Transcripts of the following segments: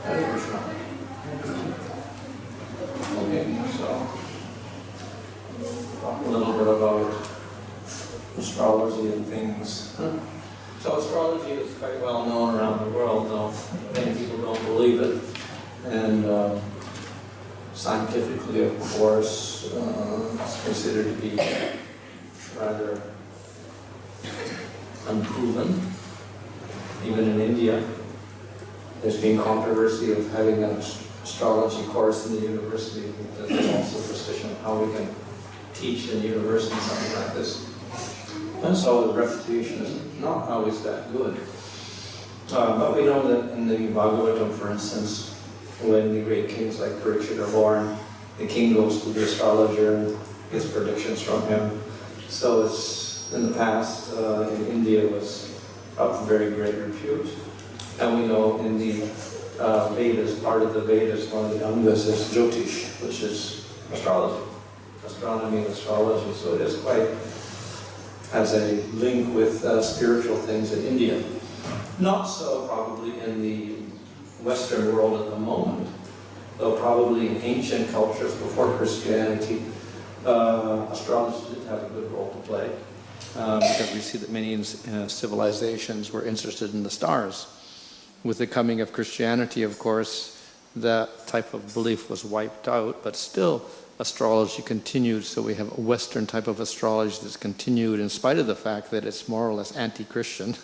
Hare Krishna. Okay, so talk a little bit about astrology and things. So astrology is quite well known around the world, though many people don't believe it. And scientifically, of course, it's considered to be rather unproven. Even in India, there's been controversy of having an astrology course in the university because there's all superstition of how we can teach in university something like this. And so the reputation is not always that good. But we know that in the Bhagavatam, for instance, when the great kings like Parikshit are born, the king goes to the astrologer and gets predictions from him. So it's, in the past, in India was of very great repute. And we know in the Vedas, part of the Vedas, one of the Angas is Jyotish, which is astrology, astronomy and astrology. So it is quite, has a link with spiritual things in India. Not so probably in the Western world at the moment, though probably in ancient cultures before Christianity, astrology did have a good role to play. Because we see that many civilizations were interested in the stars. With the coming of Christianity, of course, that type of belief was wiped out, but still astrology continued, so we have a Western type of astrology that's continued in spite of the fact that it's more or less anti-Christian.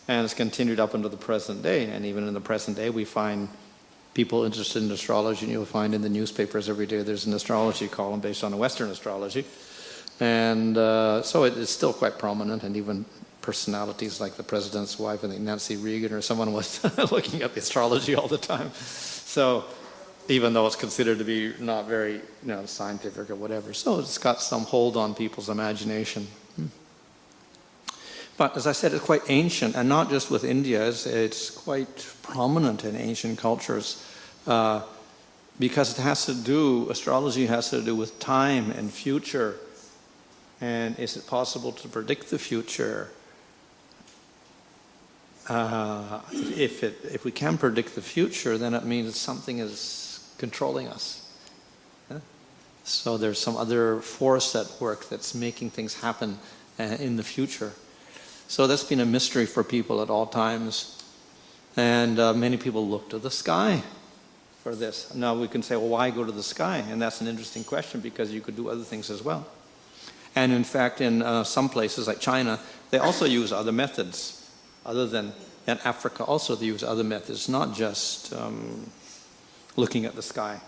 And it's continued up into the present day, and even in the present day we find people interested in astrology, and you'll find in the newspapers every day there's an astrology column based on a Western astrology. And so it is still quite prominent, and even personalities like the president's wife, I think Nancy Reagan or someone was looking at the astrology all the time. So even though it's considered to be not very scientific or whatever, so it's got some hold on people's imagination. But as I said, it's quite ancient, and not just with India, it's quite prominent in ancient cultures because it has to do, astrology has to do with time and future. And is it possible to predict the future? If we can predict the future, then it means something is controlling us. Yeah? So there's some other force at work that's making things happen in the future. So that's been a mystery for people at all times. And many people look to the sky for this. Now we can say, well, why go to the sky? And that's an interesting question, because you could do other things as well. And in fact, in some places like China, they also use other methods other than, in Africa also they use other methods, not just looking at the sky.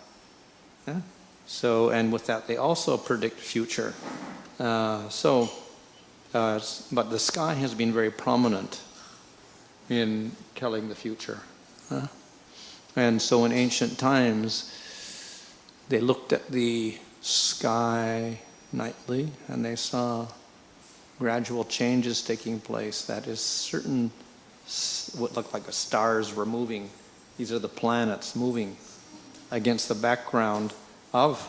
Yeah? So, and with that they also predict future. But the sky has been very prominent in telling the future. And so in ancient times, they looked at the sky nightly, and they saw gradual changes taking place. That is, certain what looked like the stars were moving. These are the planets moving against the background of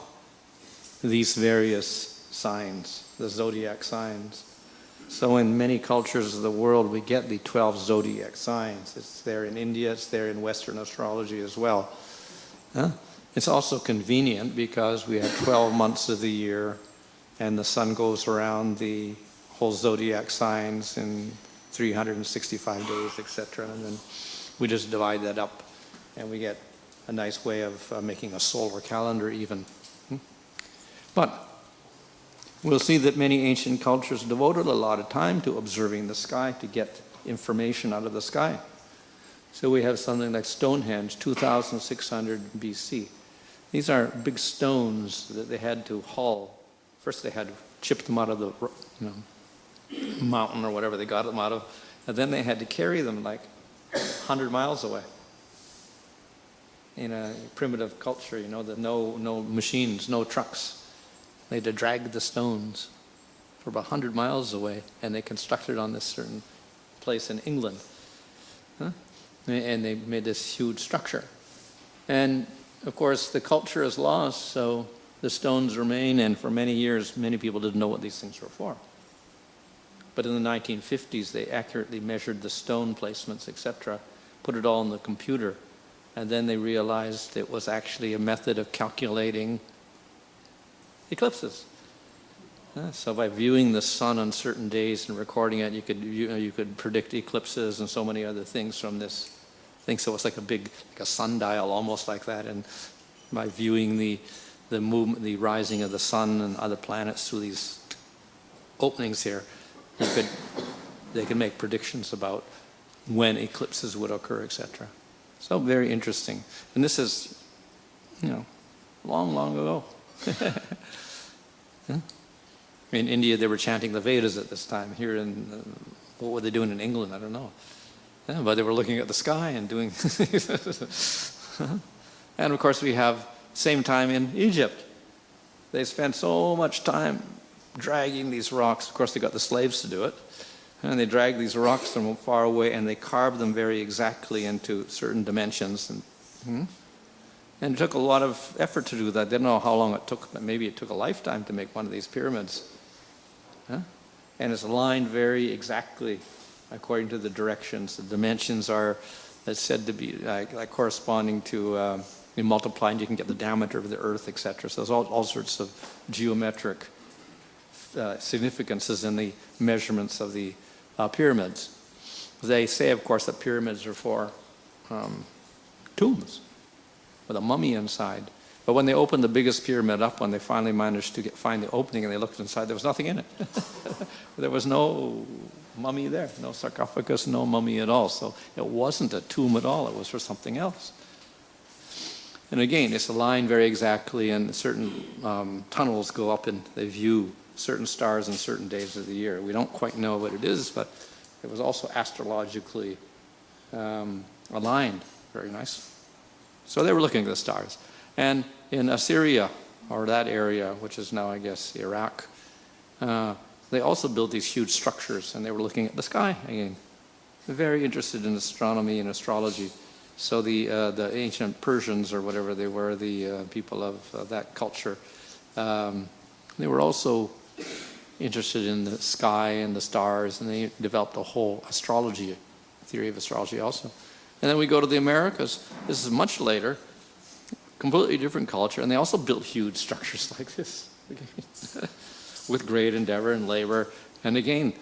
these various signs, the zodiac signs. So in many cultures of the world, we get the 12 zodiac signs. It's there in India, it's there in Western astrology as well. It's also convenient because we have 12 months of the year, and the sun goes around the whole zodiac signs in 365 days, etc. And then we just divide that up, and we get a nice way of making a solar calendar even. But we'll see that many ancient cultures devoted a lot of time to observing the sky to get information out of the sky. So we have something like Stonehenge, 2600 BC. These are big stones that they had to haul. First they had to chip them out of the mountain or whatever they got them out of, and then they had to carry them like 100 miles away. In a primitive culture, no machines, no trucks. They had to drag the stones for about 100 miles away, and they constructed on this certain place in England. And they made this huge structure. And of course, the culture is lost, so the stones remain, and for many years, many people didn't know what these things were for. But in the 1950s, they accurately measured the stone placements, etc., put it all in the computer, And then they realized it was actually a method of calculating eclipses. So by viewing the sun on certain days and recording it, you could predict eclipses and so many other things from this thing. So it's like a sundial, almost like that. And by viewing the movement, the rising of the sun and other planets through these openings here, they could make predictions about when eclipses would occur, etc. So very interesting. And this is, long, long ago. In India, they were chanting the Vedas at this time. Here what were they doing in England? I don't know. But they were looking at the sky and doing... And of course, we have same time in Egypt. They spent so much time dragging these rocks. Of course, they got the slaves to do it. And they dragged these rocks from far away, and they carved them very exactly into certain dimensions. And it took a lot of effort to do that. They didn't know how long it took, but maybe it took a lifetime to make one of these pyramids. And it's aligned very exactly according to the directions. The dimensions are said to be like corresponding to, you multiply and you can get the diameter of the earth, etc. So there's all sorts of geometric significances in the measurements of the pyramids. They say, of course, that pyramids are for tombs with a mummy inside. But when they opened the biggest pyramid up, when they finally managed to find the opening and they looked inside, there was nothing in it. There was no mummy there, no sarcophagus, no mummy at all. So it wasn't a tomb at all, it was for something else. And again, it's aligned very exactly, and certain tunnels go up and they view certain stars on certain days of the year. We don't quite know what it is, but it was also astrologically aligned very nice. So they were looking at the stars. And in Assyria, or that area, which is now, I guess, Iraq, they also built these huge structures, and they were looking at the sky again. They're very interested in astronomy and astrology. So the ancient Persians, or whatever they were, the people of that culture, they were also interested in the sky and the stars, and they developed a whole astrology, theory of astrology also. And then we go to the Americas. This is much later, completely different culture, and they also built huge structures like this with great endeavor and labor. And again,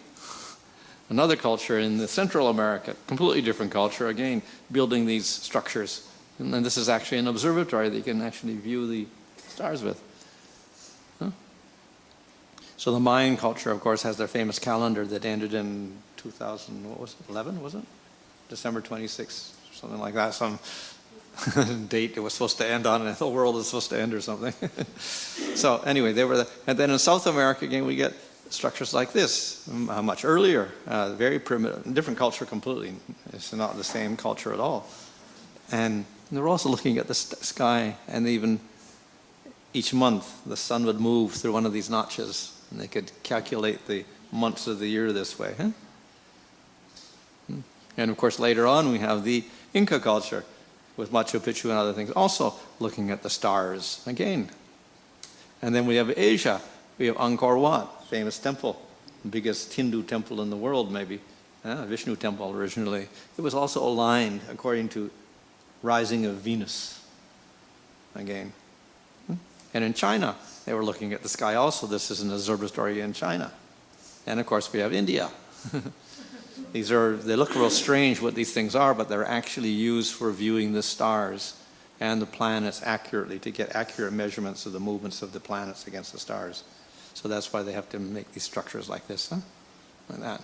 another culture in the Central America, completely different culture, again, building these structures. And then this is actually an observatory that you can actually view the stars with. So the Mayan culture, of course, has their famous calendar that ended in 2011, was it? December 26th, something like that, some date it was supposed to end on, and the world is supposed to end or something. So anyway, they were there. And then in South America, again, we get structures like this, much earlier, very primitive, different culture completely. It's not the same culture at all. And they were also looking at the sky, and even each month the sun would move through one of these notches, and they could calculate the months of the year this way. And of course, later on, we have the Inca culture with Machu Picchu and other things, also looking at the stars again. And then we have Asia. We have Angkor Wat, famous temple, the biggest Hindu temple in the world, maybe, Vishnu temple originally. It was also aligned according to rising of Venus again. And in China, they were looking at the sky also. This is an observatory in China. And of course, we have India. They look real strange what these things are, but they're actually used for viewing the stars and the planets accurately, to get accurate measurements of the movements of the planets against the stars. So that's why they have to make these structures like this, like that.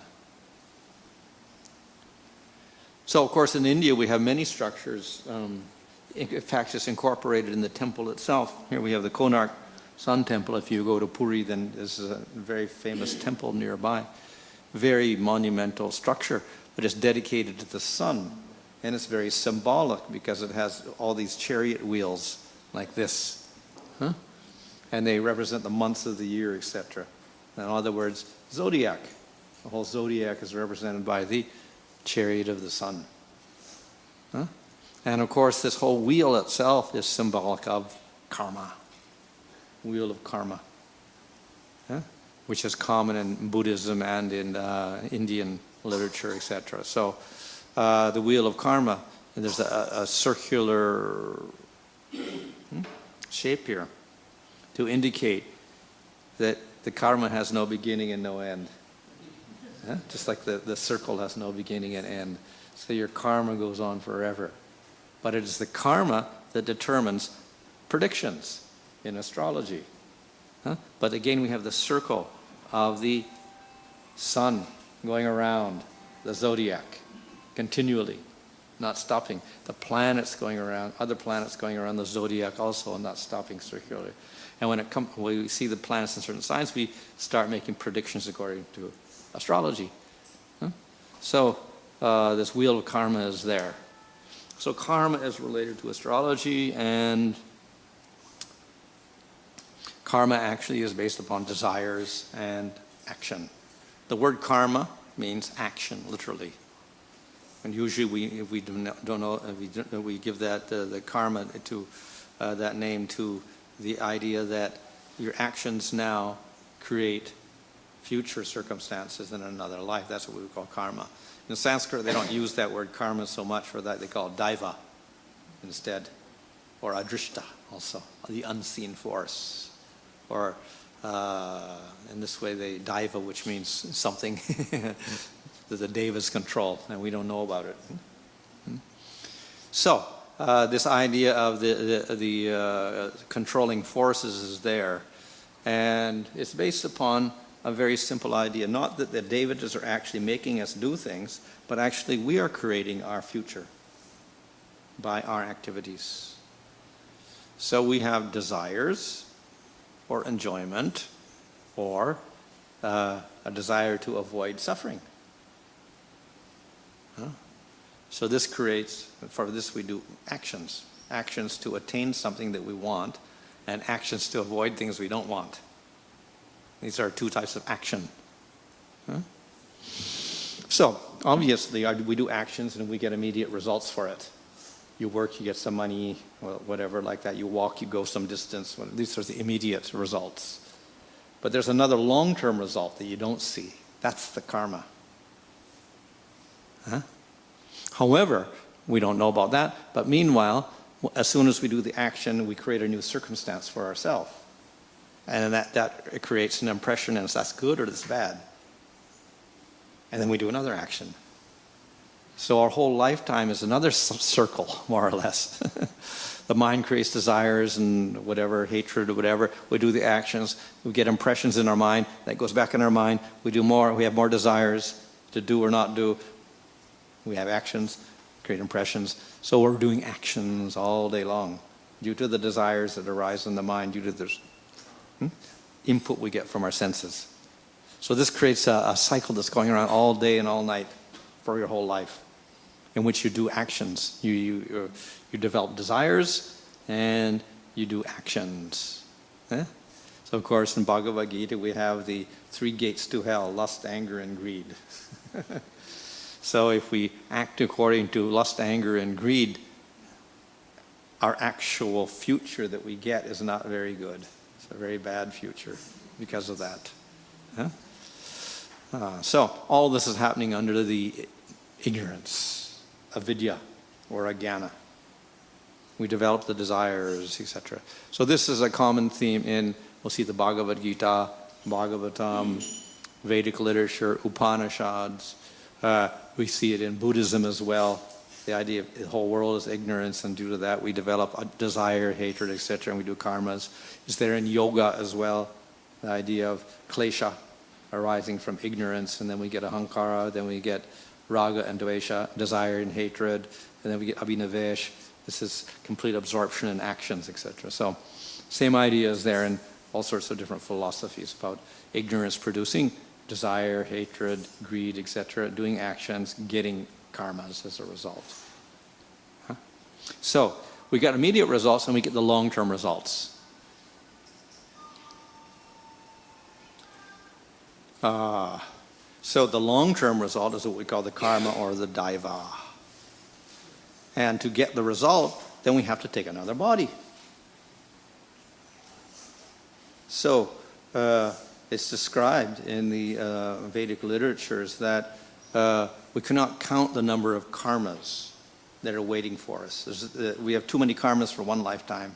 So of course in India we have many structures, in fact it's incorporated in the temple itself. Here we have the Konark Sun Temple. If you go to Puri, then there's a very famous temple nearby. Very monumental structure, but it's dedicated to the sun. And it's very symbolic because it has all these chariot wheels like this. And they represent the months of the year, etc. In other words, zodiac. The whole zodiac is represented by the chariot of the sun. And of course, this whole wheel itself is symbolic of karma. Wheel of karma. Which is common in Buddhism and in Indian literature, etc. So the wheel of karma there's a circular shape here to indicate that the karma has no beginning and no end. Just like the circle has no beginning and end. So your karma goes on forever. But it is the karma that determines predictions in astrology. But again, we have the circle of the sun going around the zodiac continually, not stopping. The planets going around, other planets going around the zodiac also, not stopping circularly. And when we see the planets in certain signs, we start making predictions according to astrology. So this wheel of karma is there. So karma is related to astrology, and karma actually is based upon desires and action. The word karma means action, literally. And usually if we don't know, we give that the karma to that name to the idea that your actions now create future circumstances in another life. That's what we would call karma. In Sanskrit, they don't use that word karma so much for that. They call it daiva instead, or adrishta also, the unseen force. Or in this way, they daiva, which means something that the devas control, and we don't know about it. So this idea of the controlling forces is there, and it's based upon a very simple idea. Not that the devas are actually making us do things, but actually we are creating our future by our activities. So we have desires or enjoyment or a desire to avoid suffering. So this creates, for this we do actions. Actions to attain something that we want, and actions to avoid things we don't want. These are two types of action. So, obviously, we do actions and we get immediate results for it. You work, you get some money, whatever like that. You walk, you go some distance. These are the immediate results. But there's another long-term result that you don't see. That's the karma. However, we don't know about that. But meanwhile, as soon as we do the action, we create a new circumstance for ourselves. And that creates an impression, and that's good or that's bad. And then we do another action. So our whole lifetime is another circle, more or less. The mind creates desires and whatever, hatred or whatever. We do the actions. We get impressions in our mind. That goes back in our mind. We do more. We have more desires to do or not do. We have actions, create impressions. So we're doing actions all day long due to the desires that arise in the mind, due to the input we get from our senses. So this creates a cycle that's going around all day and all night for your whole life, in which you do actions. You develop desires and you do actions. So of course in Bhagavad Gita we have the 3 gates to hell: lust, anger, and greed. So if we act according to lust, anger, and greed, our actual future that we get is not very good. It's a very bad future because of that. So all this is happening under the ignorance, avidya or ajnana. We develop the desires, etc. So this is a common theme in, we'll see the Bhagavad Gita, Bhagavatam, Vedic literature, Upanishads. We see it in Buddhism as well. The idea of the whole world is ignorance, and due to that we develop a desire, hatred, etc., and we do karmas. It's there in yoga as well, the idea of klesha arising from ignorance, and then we get ahankara, then we get raga and dvesha, desire and hatred, and then we get abhinavesh. This is complete absorption in actions, etc. So same idea is there in all sorts of different philosophies about ignorance producing desire, hatred, greed, etc., doing actions, getting karmas as a result. So we got immediate results and we get the long-term results. So the long-term result is what we call the karma or the daiva. And to get the result, then we have to take another body. So it's described in the Vedic literatures that we cannot count the number of karmas that are waiting for us. We have too many karmas for one lifetime.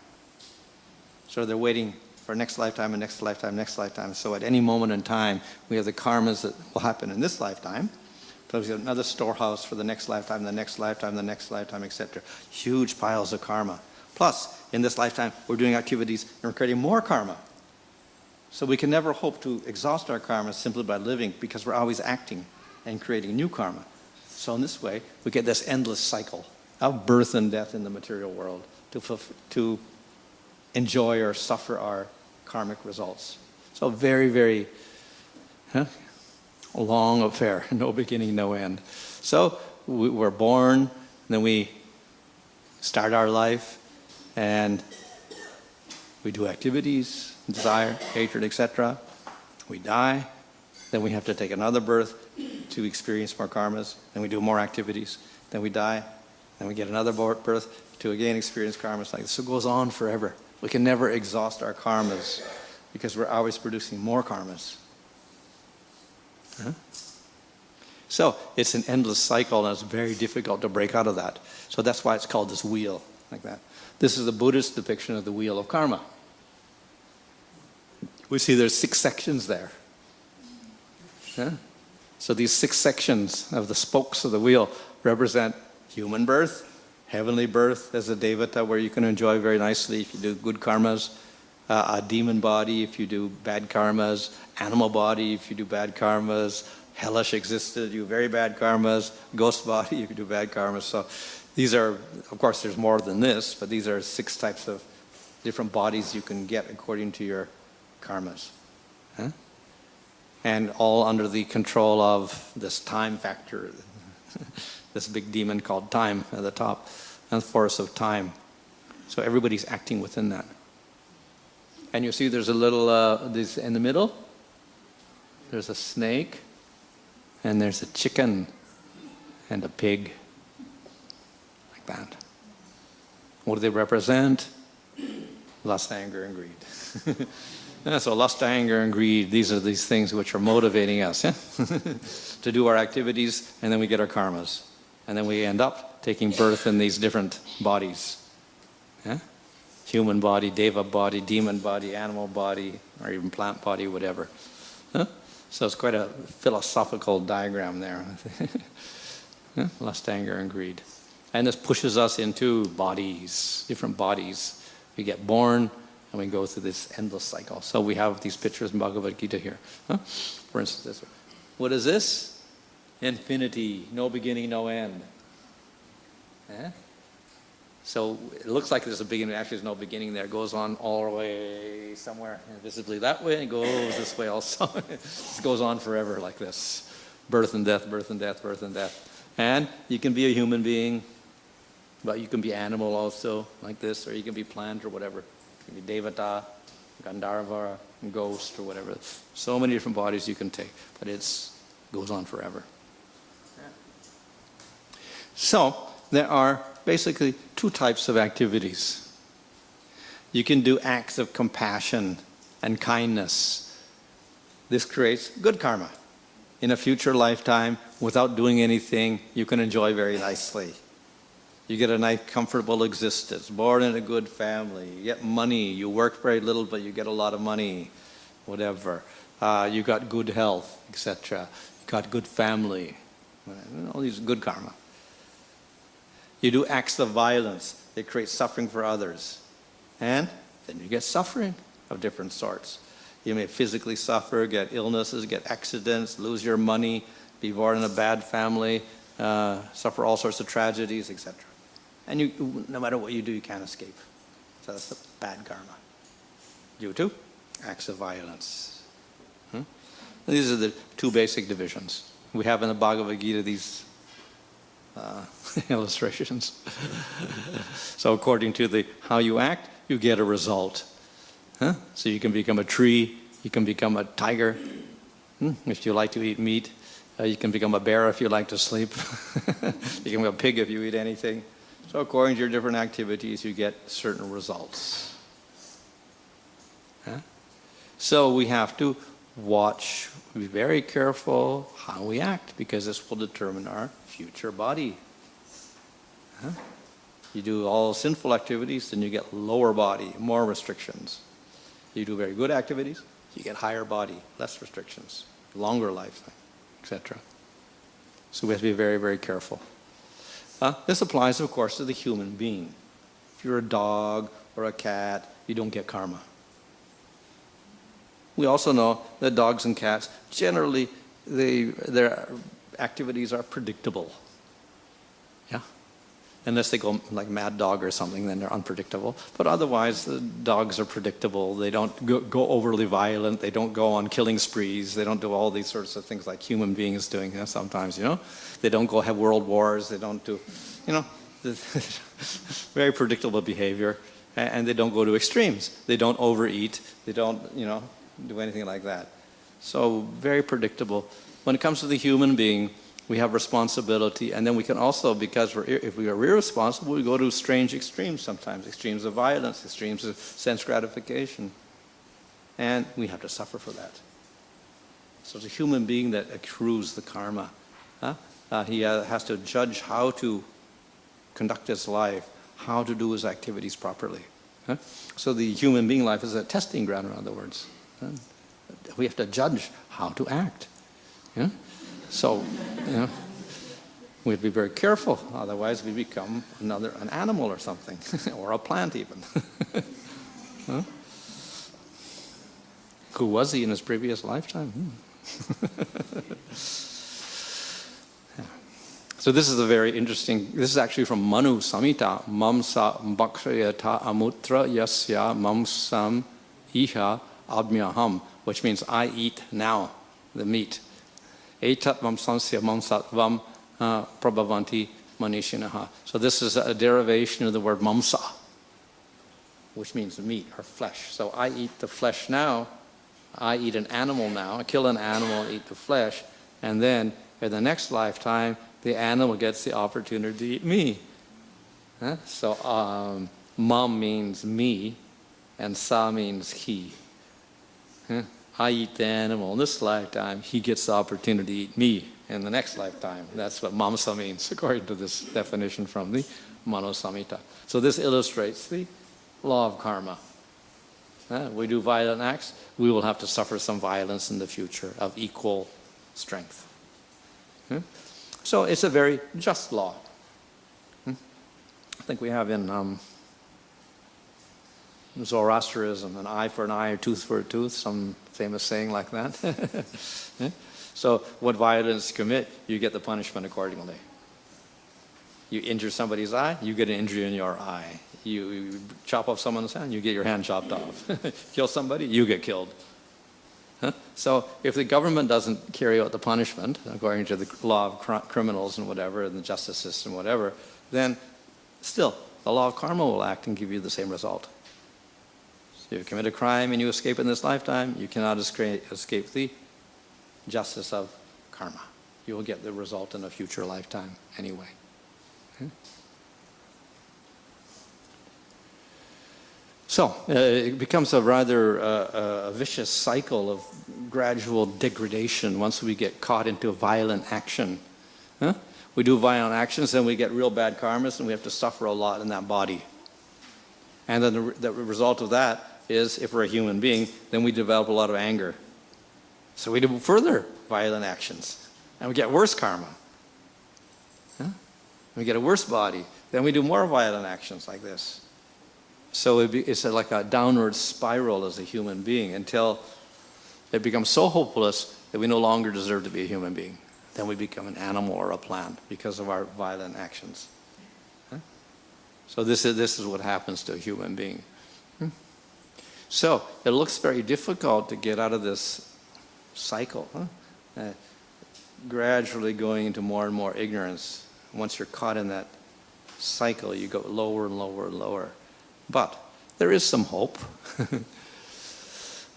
So they're waiting for next lifetime and next lifetime, next lifetime. So at any moment in time, we have the karmas that will happen in this lifetime. So we have another storehouse for the next lifetime, the next lifetime, the next lifetime, etc. Huge piles of karma. Plus, in this lifetime, we're doing activities and we're creating more karma. So we can never hope to exhaust our karma simply by living, because we're always acting and creating new karma. So in this way, we get this endless cycle of birth and death in the material world to enjoy or suffer our karmic results. So very, very long affair, no beginning, no end. So we're born, then we start our life, and we do activities, desire, hatred, etc. We die, then we have to take another birth to experience more karmas, then we do more activities, then we die, then we get another birth to again experience karmas like this. So it goes on forever. We can never exhaust our karmas because we're always producing more karmas. So it's an endless cycle, and it's very difficult to break out of that. So that's why it's called this wheel, like that. This is the Buddhist depiction of the wheel of karma. We see there's 6 sections there. So these 6 sections of the spokes of the wheel represent human birth, heavenly birth as a devata, where you can enjoy very nicely if you do good karmas, a demon body if you do bad karmas, animal body if you do bad karmas, hellish existed, you do very bad karmas, ghost body if you do bad karmas. So these are, of course there's more than this, but these are 6 types of different bodies you can get according to your karmas. And all under the control of this time factor, this big demon called time at the top, and the force of time. So everybody's acting within that. And you see there's a little, this in the middle, there's a snake, and there's a chicken, and a pig, like that. What do they represent? Lust, anger, and greed. So lust, anger, and greed, these are these things which are motivating us to do our activities, and then we get our karmas. And then we end up taking birth in these different bodies. Human body, deva body, demon body, animal body, or even plant body, whatever. So it's quite a philosophical diagram there. Lust, anger, and greed. And this pushes us into bodies, different bodies. We get born, and we go through this endless cycle. So we have these pictures in Bhagavad Gita here. For instance, this one. What is this? Infinity, no beginning, no end. So it looks like there's a beginning, actually there's no beginning there. It goes on all the way somewhere invisibly that way, and it goes this way also. It goes on forever like this. Birth and death, birth and death, birth and death. And you can be a human being, but you can be animal also, like this, or you can be plant or whatever. You can be devata, gandharva, ghost, or whatever. So many different bodies you can take, but it goes on forever. So there are basically 2 types of activities. You can do acts of compassion and kindness. This creates good karma. In a future lifetime, without doing anything, you can enjoy very nicely. You get a nice, comfortable existence, born in a good family, you get money, you work very little, but you get a lot of money, whatever. You got good health, etc. You got good family, all these good karma. You do acts of violence, they create suffering for others. And then you get suffering of different sorts. You may physically suffer, get illnesses, get accidents, lose your money, be born in a bad family, suffer all sorts of tragedies, etc. And you, no matter what you do, you can't escape. So that's the bad karma. Due to acts of violence. These are the 2 basic divisions. We have in the Bhagavad Gita these illustrations. So according to how you act, you get a result. So you can become a tree, you can become a tiger, if you like to eat meat. You can become a bear if you like to sleep. You can become a pig if you eat anything. So according to your different activities, you get certain results. So we have to watch, be very careful how we act, because this will determine our future body. You do all sinful activities, then you get lower body, more restrictions. You do very good activities, you get higher body, less restrictions, longer lifetime, etc. So we have to be very, very careful. This applies, of course, to the human being. If you're a dog or a cat, you don't get karma. We also know that dogs and cats, generally, their activities are predictable. Yeah? Unless they go like mad dog or something, then they're unpredictable. But otherwise, the dogs are predictable. They don't go overly violent. They don't go on killing sprees. They don't do all these sorts of things like human beings doing sometimes, you know. They don't go have world wars. They don't do, you know, very predictable behavior. And they don't go to extremes. They don't overeat. They don't, you know, do anything like that. So very predictable. When it comes to the human being, we have responsibility, and then we can also, because if we are irresponsible, we go to strange extremes sometimes, extremes of violence, extremes of sense gratification, and we have to suffer for that. So it's a human being that accrues the karma. He has to judge how to conduct his life, how to do his activities properly. So the human being life is a testing ground, in other words. We have to judge how to act. Yeah? So, you know, we have to be very careful, otherwise we become an animal or something, or a plant even. Who was he in his previous lifetime? So this is a very interesting, this is actually from Manu Samhita, Mamsa Bhakshayata Amutra Yasya Mamsam Iha Abhyaham, which means I eat now the meat. Etat mamsansya mamsatvam prabhavanti manishinaha. So this is a derivation of the word mamsa, which means meat or flesh. So I eat the flesh now, I eat an animal now, I kill an animal, eat the flesh, and then in the next lifetime, the animal gets the opportunity to eat me. So mam means me, and sa means he. I eat the animal in this lifetime, he gets the opportunity to eat me in the next lifetime. That's what mamsa means, according to this definition from the Manu Samhita. So this illustrates the law of karma. We do violent acts, we will have to suffer some violence in the future of equal strength. So it's a very just law. I think we have in Zoroastrianism, an eye for an eye, a tooth for a tooth, some famous saying like that. So what violence you commit, you get the punishment accordingly. You injure somebody's eye, you get an injury in your eye. You chop off someone's hand, you get your hand chopped off. Kill somebody, you get killed. So if the government doesn't carry out the punishment, according to the law of criminals and whatever, and the justice system, whatever, then still, the law of karma will act and give you the same result. So if you commit a crime and you escape in this lifetime, you cannot escape the justice of karma. You will get the result in a future lifetime anyway. So it becomes a rather a vicious cycle of gradual degradation once we get caught into violent action. We do violent actions, then we get real bad karmas, and we have to suffer a lot in that body. And then the result of that is, if we're a human being, then we develop a lot of anger. So we do further violent actions, and we get worse karma. We get a worse body, then we do more violent actions like this. So it's like a downward spiral as a human being until it becomes so hopeless that we no longer deserve to be a human being. Then we become an animal or a plant because of our violent actions. So this is what happens to a human being. So it looks very difficult to get out of this cycle, gradually going into more and more ignorance. Once you're caught in that cycle, you go lower and lower and lower. But there is some hope.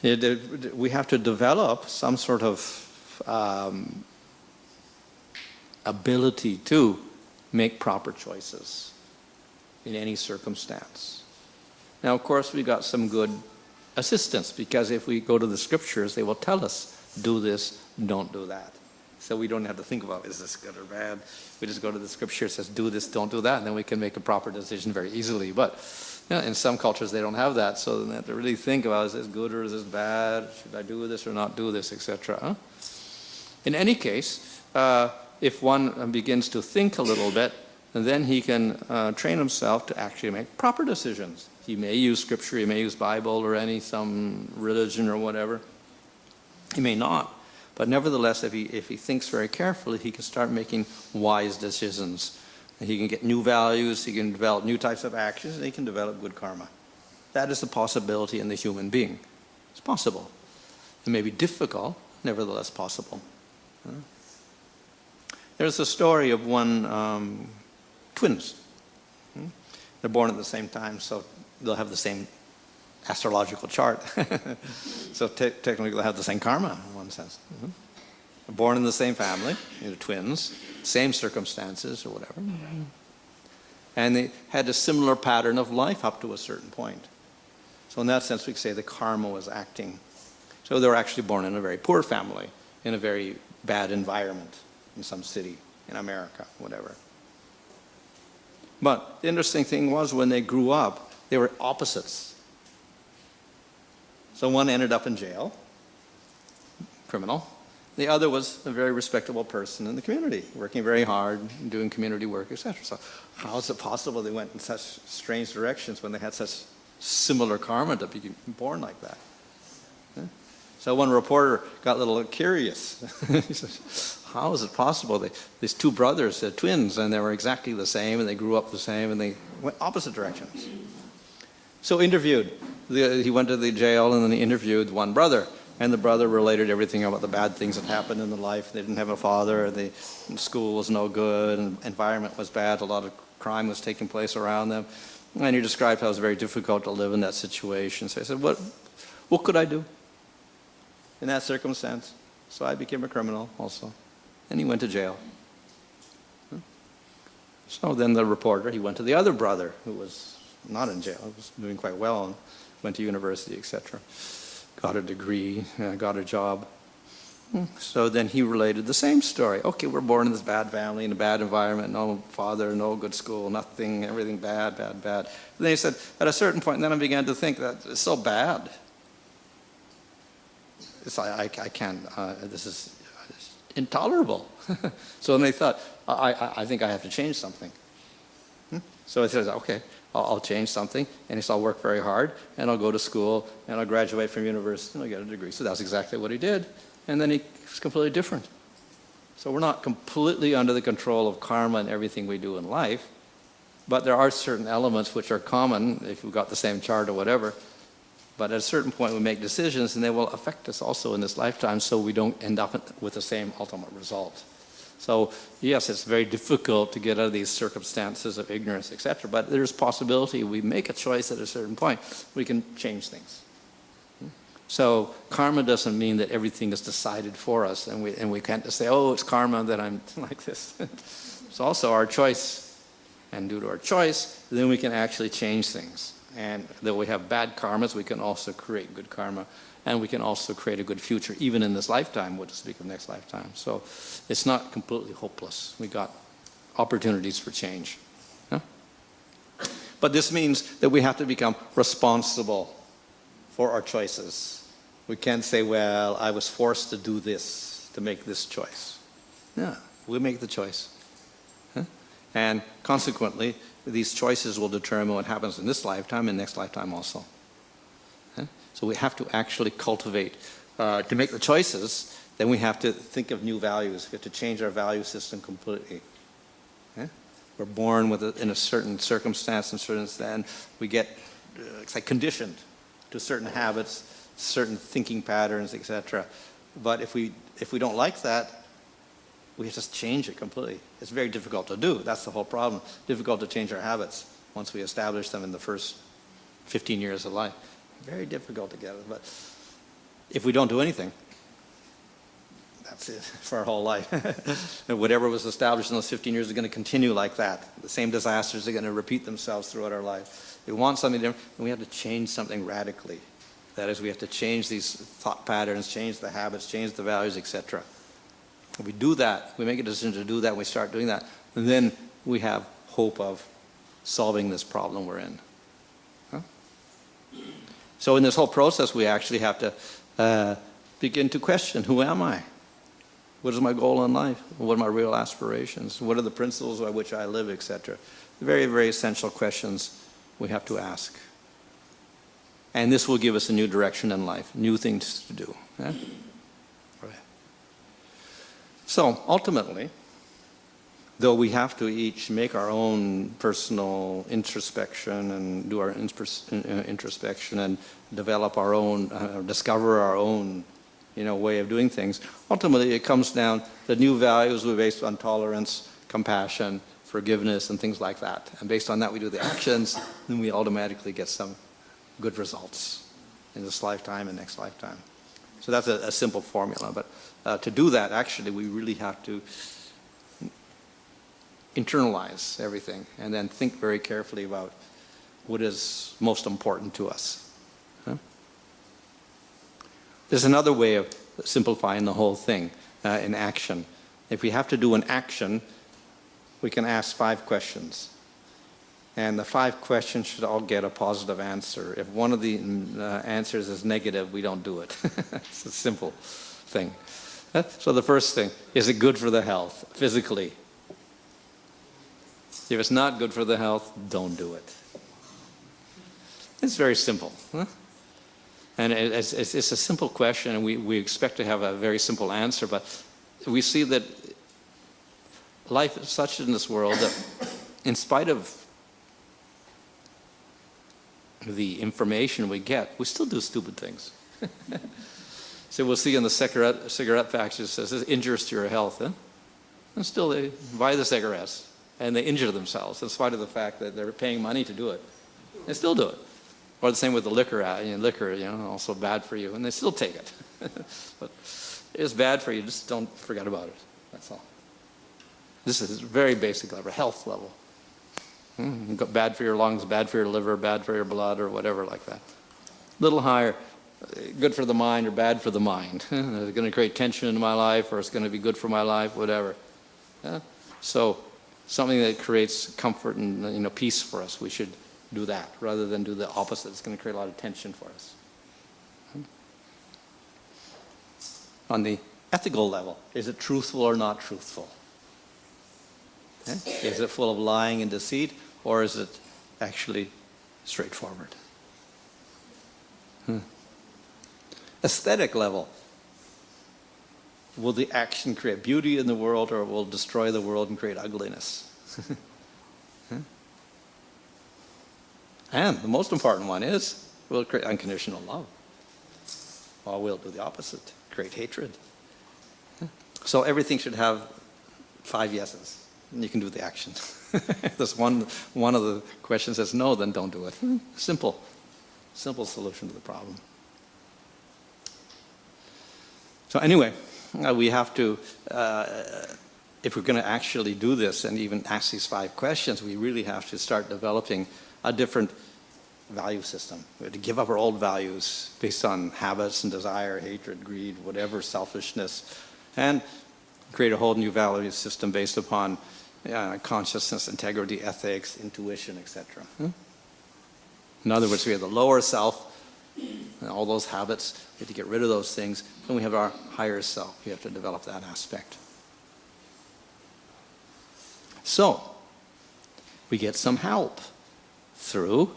We have to develop some sort of ability to make proper choices in any circumstance. Now, of course, we got some good assistance, because if we go to the scriptures, they will tell us, do this, don't do that. So we don't have to think about, is this good or bad? We just go to the scripture, it says, do this, don't do that, and then we can make a proper decision very easily. But in some cultures, they don't have that, so they have to really think about, is this good or is this bad? Should I do this or not do this, etc. In any case, if one begins to think a little bit, then he can train himself to actually make proper decisions. He may use scripture, he may use Bible or some religion or whatever. He may not. But nevertheless, if he thinks very carefully, he can start making wise decisions. He can get new values, he can develop new types of actions, and he can develop good karma. That is the possibility in the human being. It's possible. It may be difficult, nevertheless possible. There's a story of twins. They're born at the same time, so they'll have the same astrological chart. So technically they'll have the same karma in one sense. Born in the same family, twins, same circumstances or whatever. And they had a similar pattern of life up to a certain point. So in that sense we could say the karma was acting. So they were actually born in a very poor family, in a very bad environment, in some city, in America, whatever. But the interesting thing was when they grew up, they were opposites. So one ended up in jail, criminal. The other was a very respectable person in the community, working very hard, doing community work, etc. So how is it possible they went in such strange directions when they had such similar karma to be born like that? So one reporter got a little curious. He says, how is it possible? These two brothers, they're twins, and they were exactly the same, and they grew up the same, and they went opposite directions. So interviewed. He went to the jail, and then he interviewed one brother. And the brother related everything about the bad things that happened in their life. They didn't have a father, school was no good, and environment was bad, a lot of crime was taking place around them. And he described how it was very difficult to live in that situation. So I said, what could I do in that circumstance? So I became a criminal also. And he went to jail. So then the reporter, he went to the other brother who was not in jail, was doing quite well, and went to university, etc. Got a degree, got a job. So then he related the same story. Okay, we're born in this bad family, in a bad environment, no father, no good school, nothing, everything bad, bad, bad. And then he said, at a certain point, then I began to think that it's so bad. It's like, I can't, this is intolerable. So then they thought, I think I have to change something. So he says, okay, I'll change something. And he said, I'll work very hard, and I'll go to school, and I'll graduate from university, and I'll get a degree. So that's exactly what he did. And then he was completely different. So we're not completely under the control of karma and everything we do in life, but there are certain elements which are common if we've got the same chart or whatever. But at a certain point we make decisions, and they will affect us also in this lifetime, so we don't end up with the same ultimate result. So yes, it's very difficult to get out of these circumstances of ignorance, etc. But there's possibility we make a choice at a certain point, we can change things. So karma doesn't mean that everything is decided for us, and we can't just say, oh, it's karma that I'm like this. It's also our choice, and due to our choice, then we can actually change things. And though we have bad karmas, we can also create good karma, and we can also create a good future, even in this lifetime, we'll just speak of next lifetime. So it's not completely hopeless. We got opportunities for change. Yeah? But this means that we have to become responsible for our choices. We can't say, well, I was forced to do this, to make this choice. Yeah, we make the choice. Huh? And consequently, these choices will determine what happens in this lifetime and next lifetime also. Huh? So we have to actually cultivate. To make the choices, then we have to think of new values. We have to change our value system completely. Huh? We're born in a certain circumstance, and we get it's like conditioned to certain habits, certain thinking patterns, etc. But if we don't like that, we just change it completely. It's very difficult to do. That's the whole problem. Difficult to change our habits once we establish them in the first 15 years of life. Very difficult to get it. But if we don't do anything, that's it for our whole life. And whatever was established in those 15 years is going to continue like that. The same disasters are going to repeat themselves throughout our life. We want something different, and we have to change something radically. That is, we have to change these thought patterns, change the habits, change the values, etc. If we do that, we make a decision to do that, we start doing that, and then we have hope of solving this problem we're in. Huh? So in this whole process, we actually have to begin to question, who am I? What is my goal in life? What are my real aspirations? What are the principles by which I live, etc.? Very, very essential questions we have to ask. And this will give us a new direction in life, new things to do. Yeah? Right. So ultimately, though we have to each make our own personal introspection and do our introspection and develop our own, discover our own, way of doing things, ultimately it comes down to new values based on tolerance, compassion, forgiveness, and things like that. And based on that, we do the actions, then we automatically get some good results in this lifetime and next lifetime. So that's a simple formula. But to do that, actually, we really have to internalize everything and then think very carefully about what is most important to us. Huh? There's another way of simplifying the whole thing in action. If we have to do an action, we can ask 5 questions. And the 5 questions should all get a positive answer. If one of the answers is negative, we don't do it. It's a simple thing. So the first thing, is it good for the health, physically? If it's not good for the health, don't do it. It's very simple. Huh? And it's a simple question, and we expect to have a very simple answer, but we see that life is such in this world that in spite of the information we get, we still do stupid things. So we'll see in the cigarette factory, it says, it's injurious to your health. Huh? And still they buy the cigarettes, and they injure themselves in spite of the fact that they're paying money to do it. They still do it. Or the same with the liquor, also bad for you, and they still take it. But it's bad for you, just don't forget about it. That's all. This is very basic level, health level. Bad for your lungs, bad for your liver, bad for your blood, or whatever like that. A little higher, good for the mind or bad for the mind. Is it going to create tension in my life, or it's going to be good for my life, whatever. So something that creates comfort and peace for us, we should do that rather than do the opposite. It's going to create a lot of tension for us. On the ethical level, is it truthful or not truthful? Is it full of lying and deceit, or is it actually straightforward? Aesthetic level, will the action create beauty in the world, or will it destroy the world and create ugliness? And the most important one is, will it create unconditional love? Or will it do the opposite, create hatred? So everything should have 5 yeses. And you can do the action. If there's one of the questions says no, then don't do it. Simple solution to the problem. So anyway, we have to, if we're going to actually do this and even ask these 5 questions, we really have to start developing a different value system. We have to give up our old values based on habits and desire, hatred, greed, whatever, selfishness, and create a whole new value system based upon consciousness, integrity, ethics, intuition, etc. In other words, we have the lower self, and all those habits. We have to get rid of those things. Then we have our higher self. We have to develop that aspect. So, we get some help through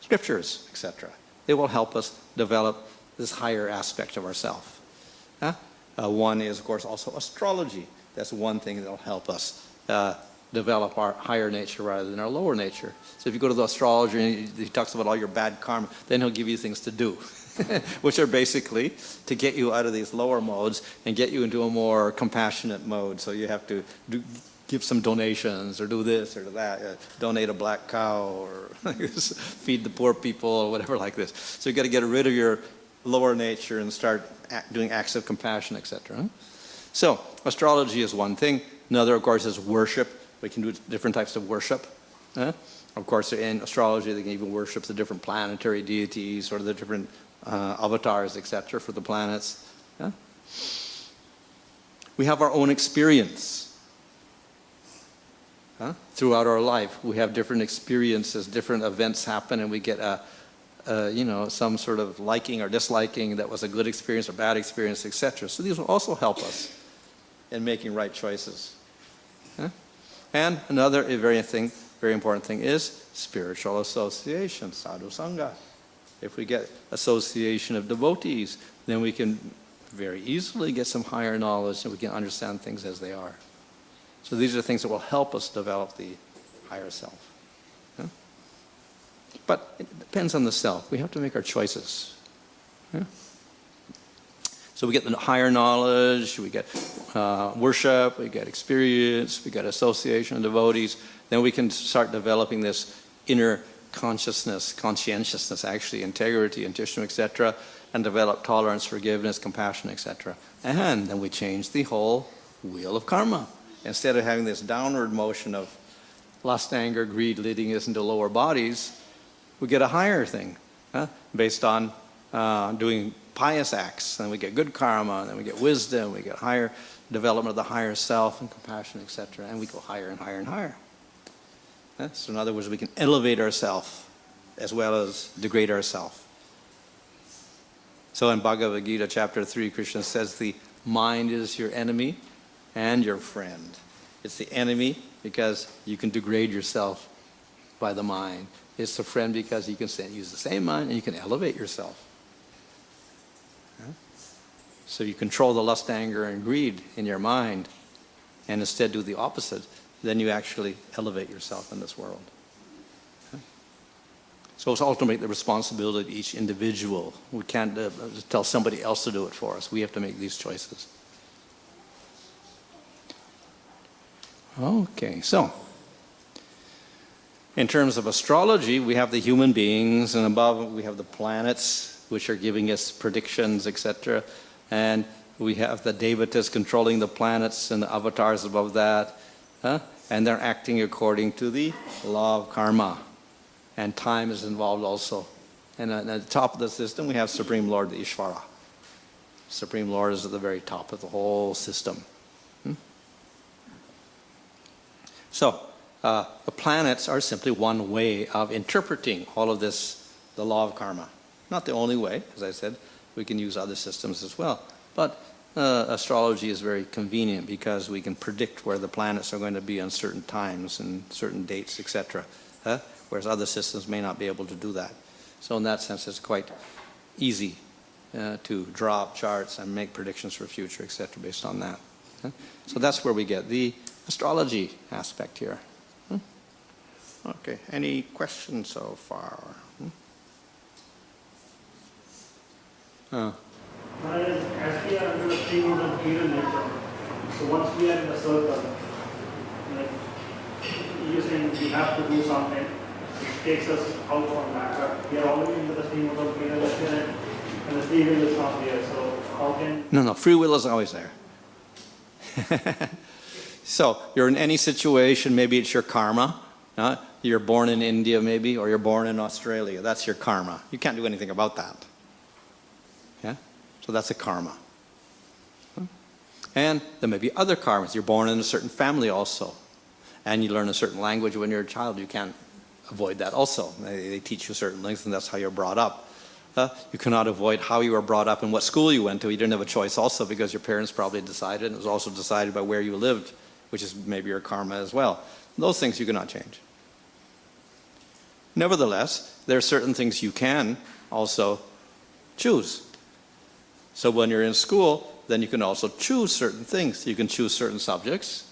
scriptures, etc. They will help us develop this higher aspect of ourself. One is, of course, also astrology. That's one thing that will help us develop our higher nature rather than our lower nature. So if you go to the astrologer and he talks about all your bad karma, then he'll give you things to do, which are basically to get you out of these lower modes and get you into a more compassionate mode. So you have to give some donations or do this or do that, donate a black cow or feed the poor people or whatever like this. So you've got to get rid of your lower nature and start doing acts of compassion, etc. So astrology is one thing. Another, of course, is worship. We can do different types of worship. Of course, in astrology, they can even worship the different planetary deities or the different avatars, etc., for the planets. We have our own experience. Throughout our life, we have different experiences, different events happen, and we get some sort of liking or disliking that was a good experience or bad experience, etc. So these will also help us in making right choices. And another very important thing is spiritual association, sadhu sangha. If we get association of devotees, then we can very easily get some higher knowledge and we can understand things as they are. So these are things that will help us develop the higher self. But it depends on the self. We have to make our choices. So we get the higher knowledge, we get worship, we get experience, we get association of devotees. Then we can start developing this inner conscientiousness, actually, integrity, intuition, etc., and develop tolerance, forgiveness, compassion, etc. And then we change the whole wheel of karma. Instead of having this downward motion of lust, anger, greed leading us into lower bodies, we get a higher thing based on doing pious acts. Then we get good karma, then we get wisdom, we get higher development of the higher self and compassion, etc. And we go higher and higher and higher. So in other words, we can elevate ourselves as well as degrade ourselves. So in Bhagavad Gita chapter 3, Krishna says the mind is your enemy and your friend. It's the enemy because you can degrade yourself by the mind. It's the friend because you can use the same mind and you can elevate yourself. So you control the lust, anger, and greed in your mind and instead do the opposite, then you actually elevate yourself in this world. So it's ultimately the responsibility of each individual. We can't tell somebody else to do it for us. We have to make these choices. Okay, so in terms of astrology, we have the human beings, and above we have the planets, which are giving us predictions, etc. And we have the devatas controlling the planets and the avatars above that. And they're acting according to the law of karma. And time is involved also. And at the top of the system, we have Supreme Lord, the Ishvara. Supreme Lord is at the very top of the whole system. So, the planets are simply one way of interpreting all of this, the law of karma. Not the only way, as I said. We can use other systems as well. But astrology is very convenient because we can predict where the planets are going to be on certain times and certain dates, etc. Whereas other systems may not be able to do that. So in that sense, it's quite easy to draw up charts and make predictions for future, etc. based on that. So that's where we get the astrology aspect here. Okay, any questions so far? As we are under the stream of the material nature, so once we are in the circle, like you're saying we have to do something, it takes us out from that, but we are already into the stream of the material nature and the free will is not there, so how can... No, free will is always there. So, you're in any situation, maybe it's your karma, you're born in India maybe, or you're born in Australia, that's your karma. You can't do anything about that. So that's a karma. And there may be other karmas. You're born in a certain family also. And you learn a certain language when you're a child. You can't avoid that also. They teach you certain things and that's how you're brought up. You cannot avoid how you were brought up and what school you went to. You didn't have a choice also because your parents probably decided. And it was also decided by where you lived, which is maybe your karma as well. Those things you cannot change. Nevertheless, there are certain things you can also choose. So when you're in school, then you can also choose certain things. You can choose certain subjects.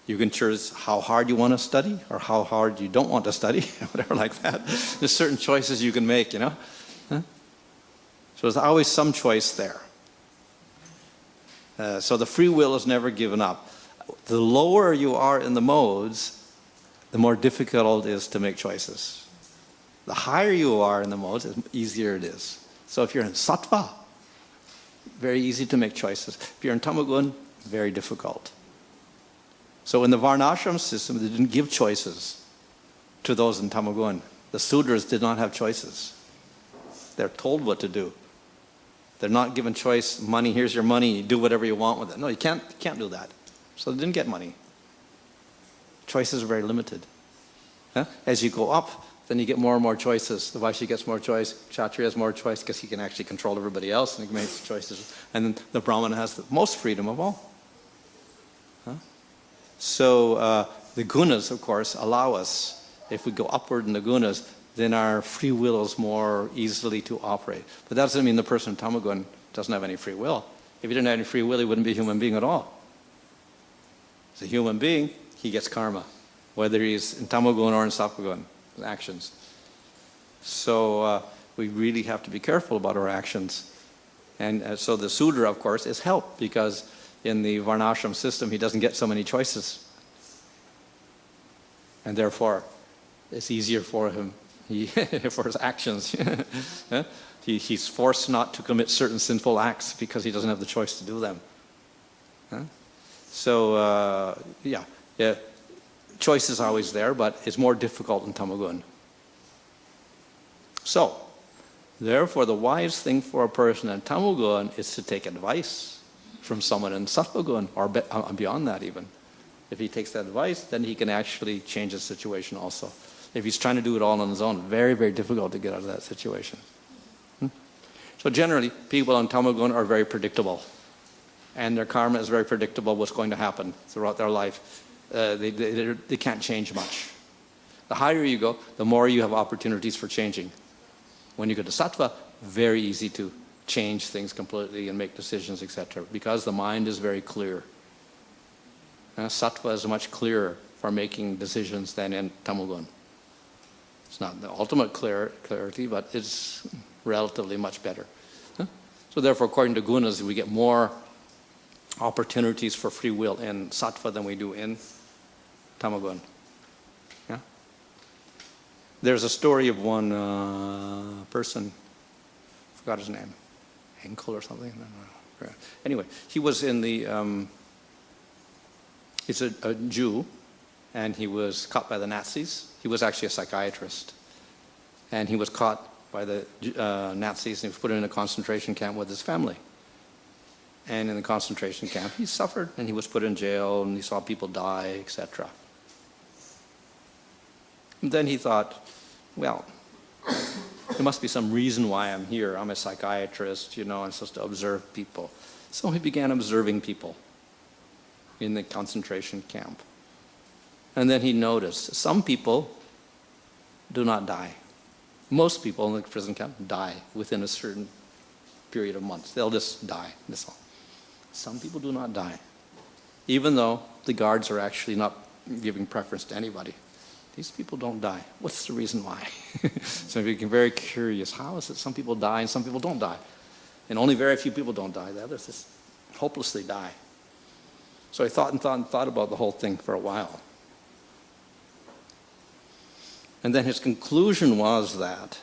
You can choose how hard you want to study or how hard you don't want to study, whatever like that. There's certain choices you can make, So there's always some choice there. So the free will is never given up. The lower you are in the modes, the more difficult it is to make choices. The higher you are in the modes, the easier it is. So if you're in sattva, very easy to make choices. If you're in tamagun, very difficult. So in the varnashram system, they didn't give choices to those in tamagun. The sudras did not have choices. They're told what to do. They're not given choice, money, here's your money, do whatever you want with it. No, you can't do that. So they didn't get money. Choices are very limited. As you go up, then you get more and more choices. The Vaishya gets more choice, Kshatriya has more choice because he can actually control everybody else and he makes choices. And then the Brahmana has the most freedom of all. So the gunas, of course, allow us, if we go upward in the gunas, then our free will is more easily to operate. But that doesn't mean the person in Tamagun doesn't have any free will. If he didn't have any free will, he wouldn't be a human being at all. As a human being, he gets karma, whether he's in Tamagun or in Sattvagun, actions. So we really have to be careful about our actions. And so the Sudra, of course, is help, because in the Varnashram system, he doesn't get so many choices. And therefore, it's easier for him, for his actions. He's forced not to commit certain sinful acts because he doesn't have the choice to do them. So, choice is always there, but it's more difficult in Tamagun. So, therefore, the wise thing for a person in Tamagun is to take advice from someone in Sattvagun, or beyond that even. If he takes that advice, then he can actually change his situation also. If he's trying to do it all on his own, very, very difficult to get out of that situation. So generally, people in Tamagun are very predictable. And their karma is very predictable, what's going to happen throughout their life. They can't change much. The higher you go, the more you have opportunities for changing. When you go to Sattva, very easy to change things completely and make decisions, etc. Because the mind is very clear. Sattva is much clearer for making decisions than in Tamagun. It's not the ultimate clarity, but it's relatively much better. So therefore, according to gunas, we get more opportunities for free will in Sattva than we do in Tamagun. Yeah? There's a story of one person, I forgot his name, Henkel or something. Anyway, he was in the, he's a Jew, and he was caught by the Nazis. He was actually a psychiatrist. And he was caught by the Nazis and he was put in a concentration camp with his family. And in the concentration camp, he suffered and he was put in jail and he saw people die, etc. And then he thought, well, there must be some reason why I'm here. I'm a psychiatrist, you know, I'm supposed to observe people. So he began observing people in the concentration camp. And then he noticed some people do not die. Most people in the prison camp die within a certain period of months. They'll just die, that's all. Some people do not die, even though the guards are actually not giving preference to anybody. These people don't die. What's the reason why? So we became very curious. How is it some people die and some people don't die? And only very few people don't die. The others just hopelessly die. So I thought about the whole thing for a while. And then his conclusion was that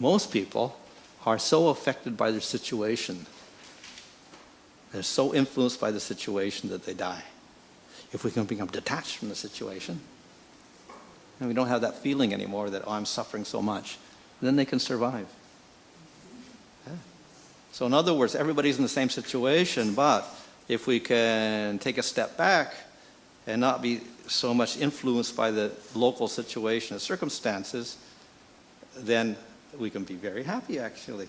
most people are so affected by their situation, they're so influenced by the situation that they die. If we can become detached from the situation, and we don't have that feeling anymore that, oh, I'm suffering so much, then they can survive. Yeah. So in other words, everybody's in the same situation, but if we can take a step back and not be so much influenced by the local situation and circumstances, then we can be very happy, actually.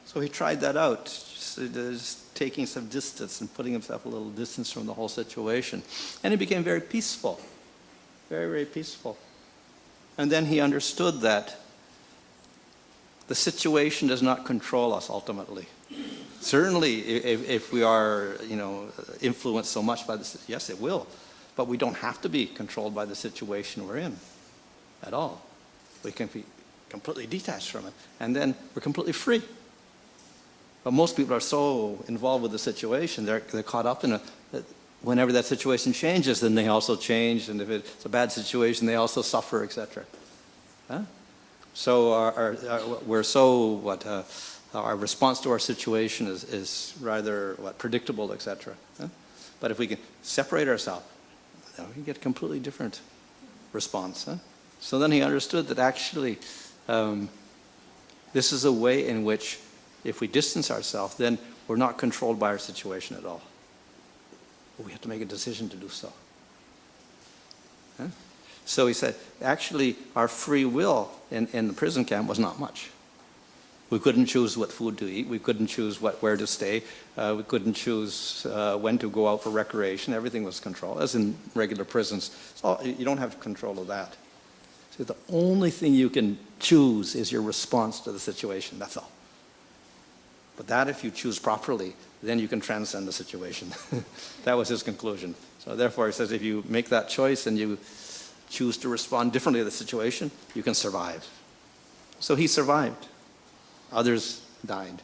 So he tried that out, just taking some distance and putting himself a little distance from the whole situation. And he became very peaceful, very, very peaceful. And then he understood that the situation does not control us ultimately. Certainly, if we are, influenced so much by this, yes, it will. But we don't have to be controlled by the situation we're in at all. We can be completely detached from it, and then we're completely free. But most people are so involved with the situation, they're caught up in it. Whenever that situation changes, then they also change, and if it's a bad situation, they also suffer, etc. So our response to our situation is rather predictable, etc. But if we can separate ourselves, then we can get a completely different response. So then he understood that actually this is a way in which If we distance ourselves, then we're not controlled by our situation at all. But we have to make a decision to do so. Huh? So he said, actually, our free will in the prison camp was not much. We couldn't choose what food to eat. We couldn't choose where to stay. We couldn't choose when to go out for recreation. Everything was controlled, as in regular prisons. So you don't have control of that. So the only thing you can choose is your response to the situation. That's all. But that, if you choose properly, then you can transcend the situation. That was his conclusion. So therefore, he says, if you make that choice and you choose to respond differently to the situation, you can survive. So he survived. Others died.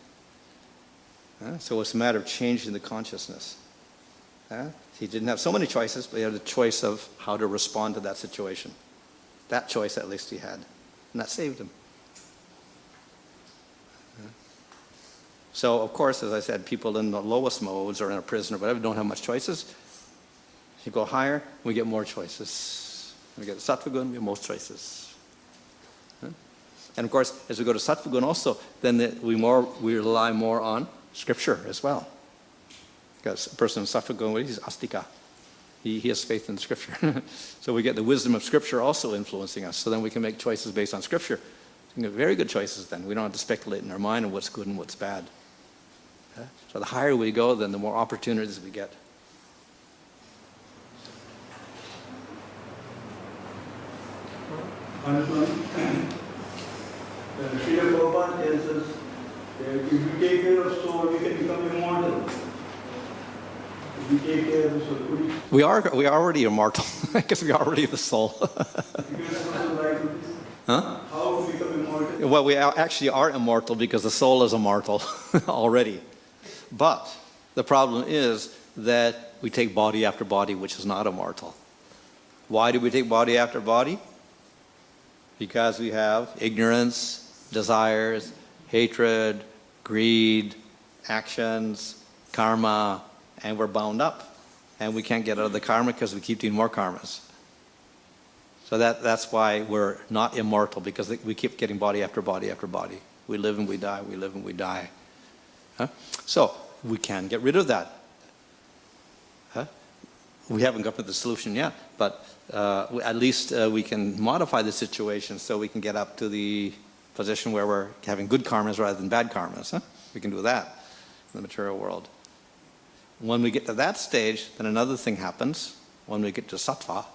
So it's a matter of changing the consciousness. He didn't have so many choices, but he had a choice of how to respond to that situation. That choice, at least, he had. And that saved him. So, of course, as I said, people in the lowest modes or in a prison or whatever don't have much choices. You go higher, we get more choices. We get sattva gun, we have most choices. And of course, as we go to sattva gun also, then we rely more on scripture as well. Because a person in sattva gun, he's astika. He has faith in scripture. So we get the wisdom of scripture also influencing us. So then we can make choices based on scripture. We can get very good choices then. We don't have to speculate in our mind on what's good and what's bad. So the higher we go, then the more opportunities we get. Srila Prabhupada tells us that if you take care of soul, you can become immortal. If you take care of the soul, we are already immortal because we are already the soul. Huh? How to become immortal? Well, we actually are immortal because the soul is immortal already. But the problem is that we take body after body, which is not immortal. Why do we take body after body? Because we have ignorance, desires, hatred, greed, actions, karma, and we're bound up. And we can't get out of the karma because we keep doing more karmas. So that's why we're not immortal, because we keep getting body after body after body. We live and we die, we live and we die. So we can get rid of that. We haven't got to the solution yet, but at least we can modify the situation so we can get up to the position where we're having good karmas rather than bad karmas. We can do that in the material world. When we get to that stage, then another thing happens. When we get to sattva,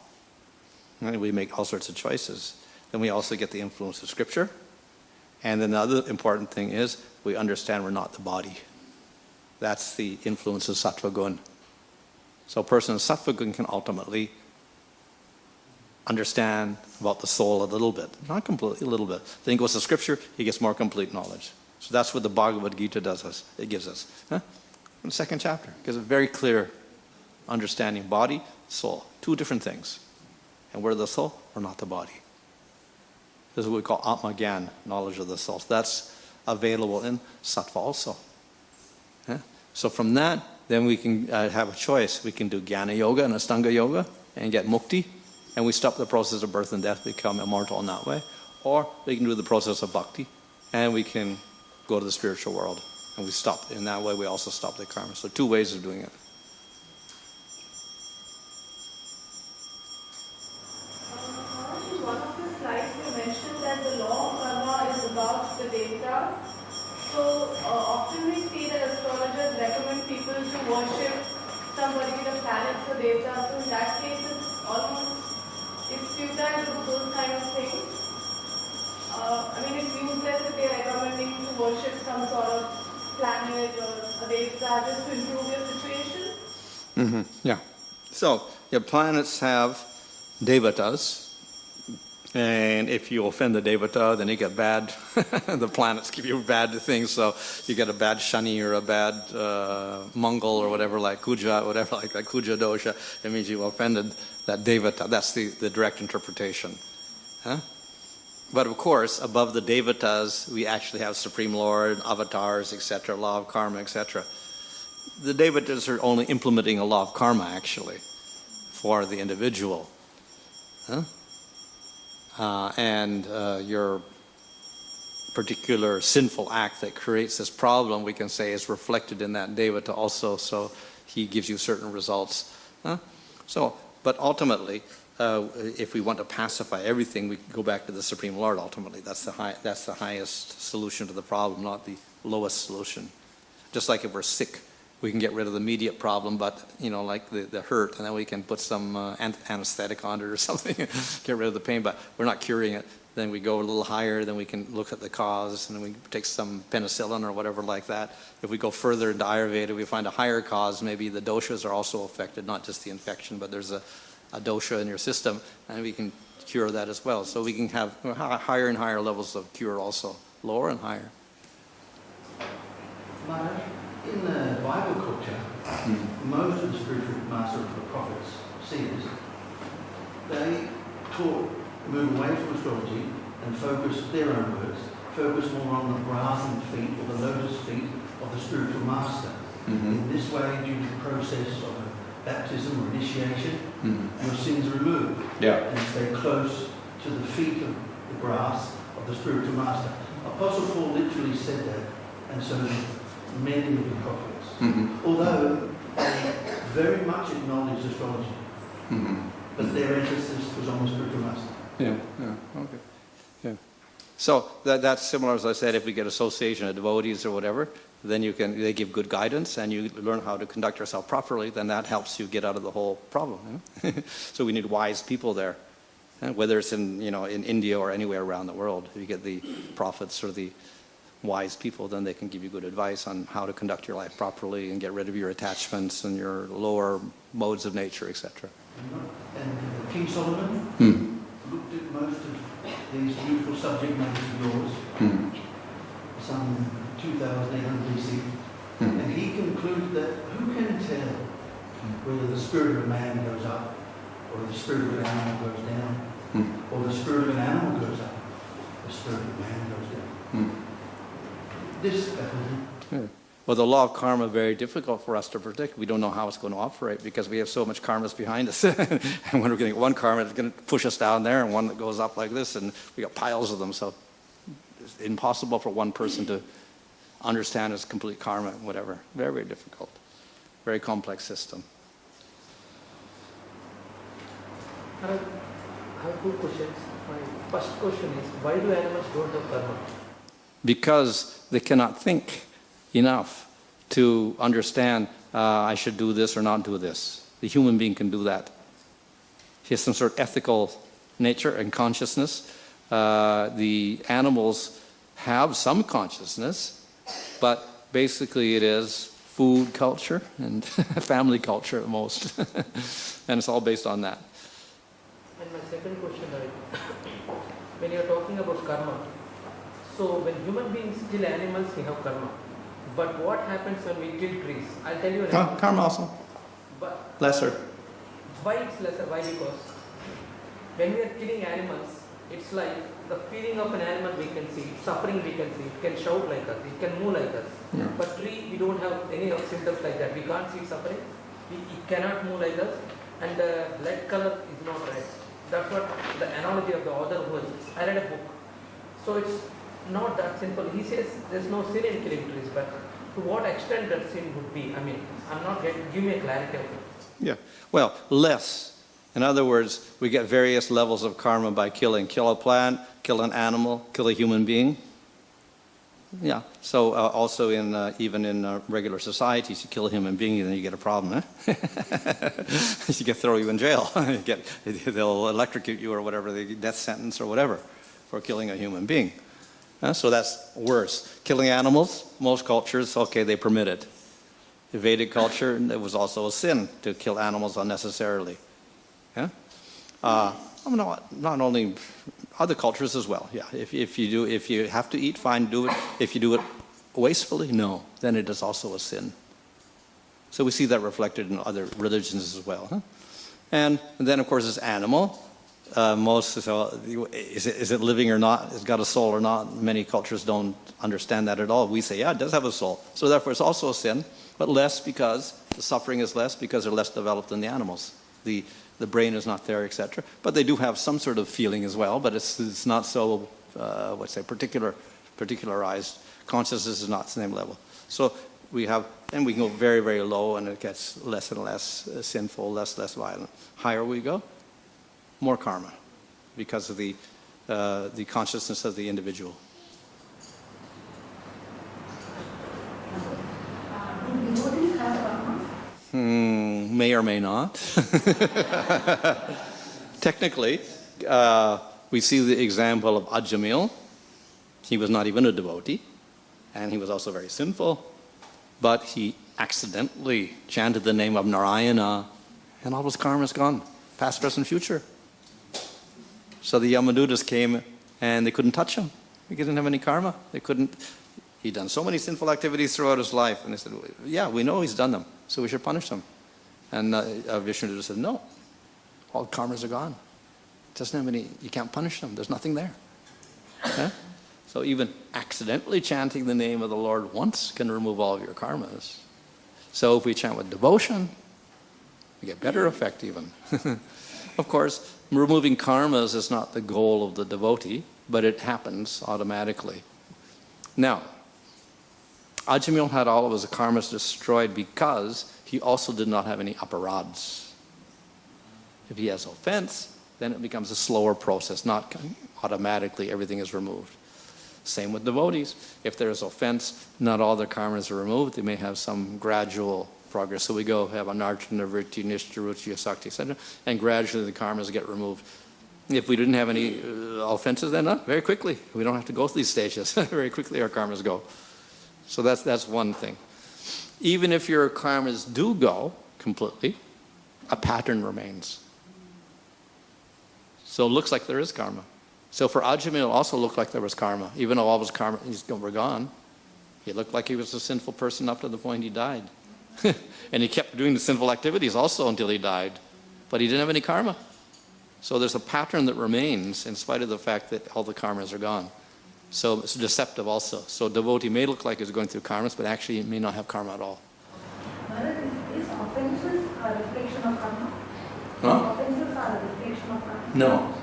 we make all sorts of choices. Then we also get the influence of scripture. And then the other important thing is we understand we're not the body. That's the influence of sattva gun. So a person in sattva gun can ultimately understand about the soul a little bit. Not completely, a little bit. Then he goes to scripture, he gets more complete knowledge. So that's what the Bhagavad Gita it gives us. In the second chapter, it gives a very clear understanding. Body, soul, two different things. And we're the soul, we're not the body. This is what we call Atma Gyan, knowledge of the soul. So that's available in sattva also. So from that, then we can have a choice. We can do Jnana Yoga and Astanga Yoga and get mukti, and we stop the process of birth and death, become immortal in that way. Or we can do the process of bhakti, and we can go to the spiritual world. And we stop. In that way, we also stop the karma. So two ways of doing it. In one of the slides, you mentioned that the law of karma is about the devatas. So often we see that astrologers recommend people to worship some particular planets or devatas. So in that case, it's futile to do those kind of things. It's useless if they're recommending to worship some sort of planet or a devata just to improve your situation. Yeah. So your planets have devatas. And if you offend the devata, then you get bad. The planets give you bad things. So you get a bad shani or a bad Mongol or whatever, like Kuja, whatever, like that Kuja dosha. It means you offended that devata. That's the direct interpretation. But of course, above the devatas, we actually have Supreme Lord, avatars, etc., law of karma, etc. The devatas are only implementing a law of karma, actually, for the individual. particular sinful act that creates this problem, we can say is reflected in that devata also, so he gives you certain results. So, but ultimately, if we want to pacify everything, we go back to the Supreme Lord ultimately. That's the highest solution to the problem, not the lowest solution. Just like if we're sick, we can get rid of the immediate problem, but, you know, like the hurt, and then we can put some anesthetic on it or something, get rid of the pain, but we're not curing it. Then we go a little higher, then we can look at the cause, and then we take some penicillin or whatever like that. If we go further into Ayurveda, we find a higher cause. Maybe the doshas are also affected, not just the infection, but there's a dosha in your system, and we can cure that as well. So we can have higher and higher levels of cure also, lower and higher. Maharaj, in the Bible culture, most of the spiritual masters, the prophets, seers, they taught move away from astrology and focus their own words, focus more on the brazen feet or the lotus feet of the spiritual master. In this way, due to the process of baptism or initiation, your sins are removed and stay close to the feet of the brass of the spiritual master. Apostle Paul literally said that, and so many of the prophets, although they very much acknowledged astrology, but their emphasis was on the spiritual master. Okay. Yeah. So that's similar, as I said, if we get association of devotees or whatever, then they give good guidance and you learn how to conduct yourself properly, then that helps you get out of the whole problem. So we need wise people there, whether it's in India or anywhere around the world. If you get the prophets or the wise people, then they can give you good advice on how to conduct your life properly and get rid of your attachments and your lower modes of nature, etc. And King Solomon looked at most of these beautiful subject matters of yours, some 2,800 BC, and he concluded that who can tell whether the spirit of a man goes up, or the spirit of an animal goes down, or the spirit of an animal goes up, the spirit of a man goes down. This Well, the law of karma is very difficult for us to predict. We don't know how it's going to operate because we have so much karmas behind us. And when we're getting one karma, it's going to push us down there, and one that goes up like this, and we got piles of them. So it's impossible for one person to understand its complete karma, whatever. Very, very difficult. Very complex system. I have two questions. My first question is, why do animals don't have karma? Because they cannot think enough to understand I should do this or not do this. The human being can do that. He has some sort of ethical nature and consciousness. The animals have some consciousness, but basically it is food culture and family culture at most. And it's all based on that. And my second question is, when you are talking about karma, so when human beings kill animals, we have karma. But what happens when we kill trees? I'll tell you an example. Karma also. But Lesser. why it's lesser? Why? Because when we are killing animals, it's like the feeling of an animal we can see, suffering we can see, it can shout like us, it can move like us. But tree, we don't have any of symptoms like that. We can't see suffering, it cannot move like us, and the blood color is not red. That's what the analogy of the author was. I read a book. So it's not that simple. He says there's no sin in killing trees, but to what extent that sin would be? I mean, I'm not getting, give me a clarity of it. Yeah. Well, less. In other words, we get various levels of karma by killing. Kill a plant, kill an animal, kill a human being. Yeah. So also in even in regular societies, you kill a human being, then you get a problem. You get throw you in jail. They'll electrocute you or whatever, the death sentence or whatever, for killing a human being. So that's worse. Killing animals, most cultures, okay, they permit it. The Vedic culture, it was also a sin to kill animals unnecessarily. Yeah? Not only other cultures as well. Yeah, if you have to eat, fine, do it. If you do it wastefully, no, then it is also a sin. So we see that reflected in other religions as well. Huh? And then, of course, this animal. Is it living or not? It's got a soul or not? Many cultures don't understand that at all. We say, yeah, it does have a soul. So therefore, it's also a sin, but less because the suffering is less because they're less developed than the animals. The brain is not there, etc. But they do have some sort of feeling as well, but it's not so, particular particularized. Consciousness is not the same level. So we can go very, very low, and it gets less and less sinful, less violent. Higher we go, more karma, because of the consciousness of the individual. May or may not. Technically, we see the example of Ajamil. He was not even a devotee, and he was also very sinful, but he accidentally chanted the name of Narayana, and all his karma is gone, past, present, future. So the Yamadutas came, and they couldn't touch him. He didn't have any karma. He'd done so many sinful activities throughout his life, and they said, yeah, we know he's done them, so we should punish him. And Vishnu said, no, all karmas are gone. Doesn't have any, you can't punish them, there's nothing there. Yeah? So even accidentally chanting the name of the Lord once can remove all of your karmas. So if we chant with devotion, we get better effect even. Of course, removing karmas is not the goal of the devotee, but it happens automatically. Now, Ajamil had all of his karmas destroyed because he also did not have any aparads. If he has offense, then it becomes a slower process, not automatically everything is removed. Same with devotees. If there is offense, not all their karmas are removed. They may have some gradual progress. So we go have anarjana, vritti, nishta, ruchi, asakti, etc. And gradually the karmas get removed. If we didn't have any offenses, then very quickly. We don't have to go through these stages. Very quickly our karmas go. So that's one thing. Even if your karmas do go completely, a pattern remains. So it looks like there is karma. So for Ajamil, it also looked like there was karma. Even though all his karma were gone, he looked like he was a sinful person up to the point he died. And he kept doing the sinful activities also until he died. But he didn't have any karma. So there's a pattern that remains in spite of the fact that all the karmas are gone. So it's deceptive also. So devotee may look like he's going through karmas, but actually he may not have karma at all. Is offenses a reflection of karma? Huh? Offenses are a reflection of karma? No.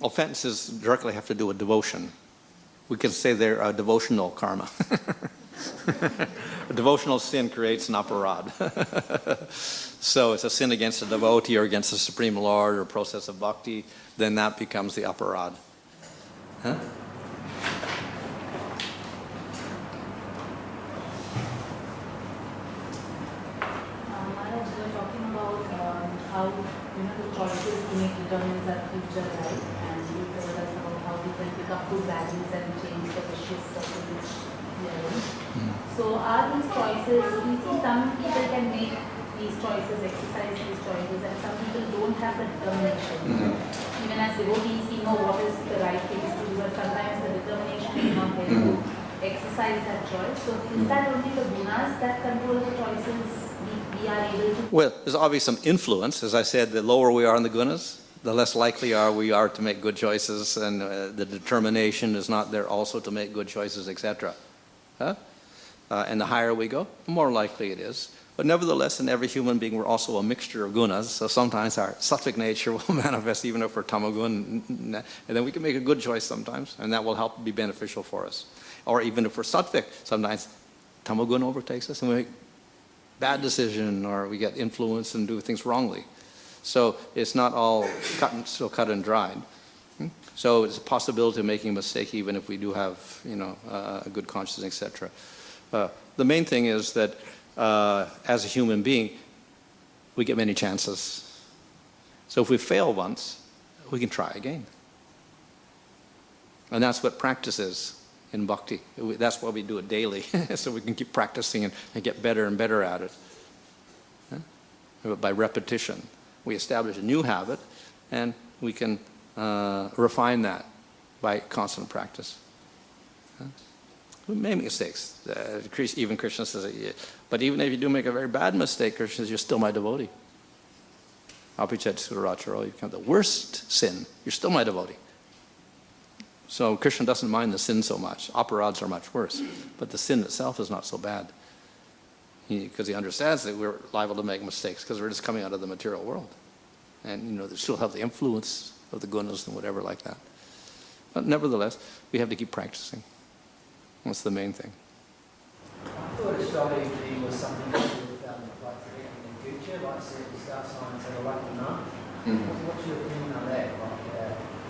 Offenses directly have to do with devotion. We can say they're a devotional karma. A devotional sin creates an aparad. So it's a sin against a devotee or against the Supreme Lord or process of bhakti, then that becomes the aparad. Huh? Maharaj, you were talking about how the choices we make determines our future life, and you told us about how we can pick up good values and change the wishes of which we are in. So are these choices, we see some people can make these choices, exercise these choices, and some people don't have the determination. Even as devotees, we know what is the right things to do, but sometimes the determination is not there to exercise that choice. So is that only the gunas that control the choices we are able to? Well, there's obviously some influence. As I said, the lower we are in the gunas, the less likely we are to make good choices, and the determination is not there also to make good choices, etc. Huh? And the higher we go, the more likely it is. But nevertheless, in every human being, we're also a mixture of gunas. So sometimes our sattvic nature will manifest even if we're tamagun, and then we can make a good choice sometimes, and that will help be beneficial for us. Or even if we're sattvic, sometimes tamagun overtakes us and we make bad decision, or we get influenced and do things wrongly. So it's not all cut and dried. So it's a possibility of making a mistake even if we do have, a good conscience, etc. The main thing is that as a human being, we get many chances. So if we fail once, we can try again. And that's what practice is in bhakti. That's why we do it daily, so we can keep practicing and get better and better at it. By repetition. We establish a new habit, and we can refine that by constant practice. We may make mistakes. Even Krishna says, but even if you do make a very bad mistake, Krishna says, you're still my devotee. Apichet suracharo, you become the worst sin, you're still my devotee. So Krishna doesn't mind the sin so much. Aparads are much worse, but the sin itself is not so bad. Because he understands that we're liable to make mistakes because we're just coming out of the material world. And they still have the influence of the gunas and whatever like that. But nevertheless, we have to keep practicing. That's the main thing. I thought astrology was something that you would like predicting in the future, like certain star signs have a lucky month. What's your opinion on that? Like,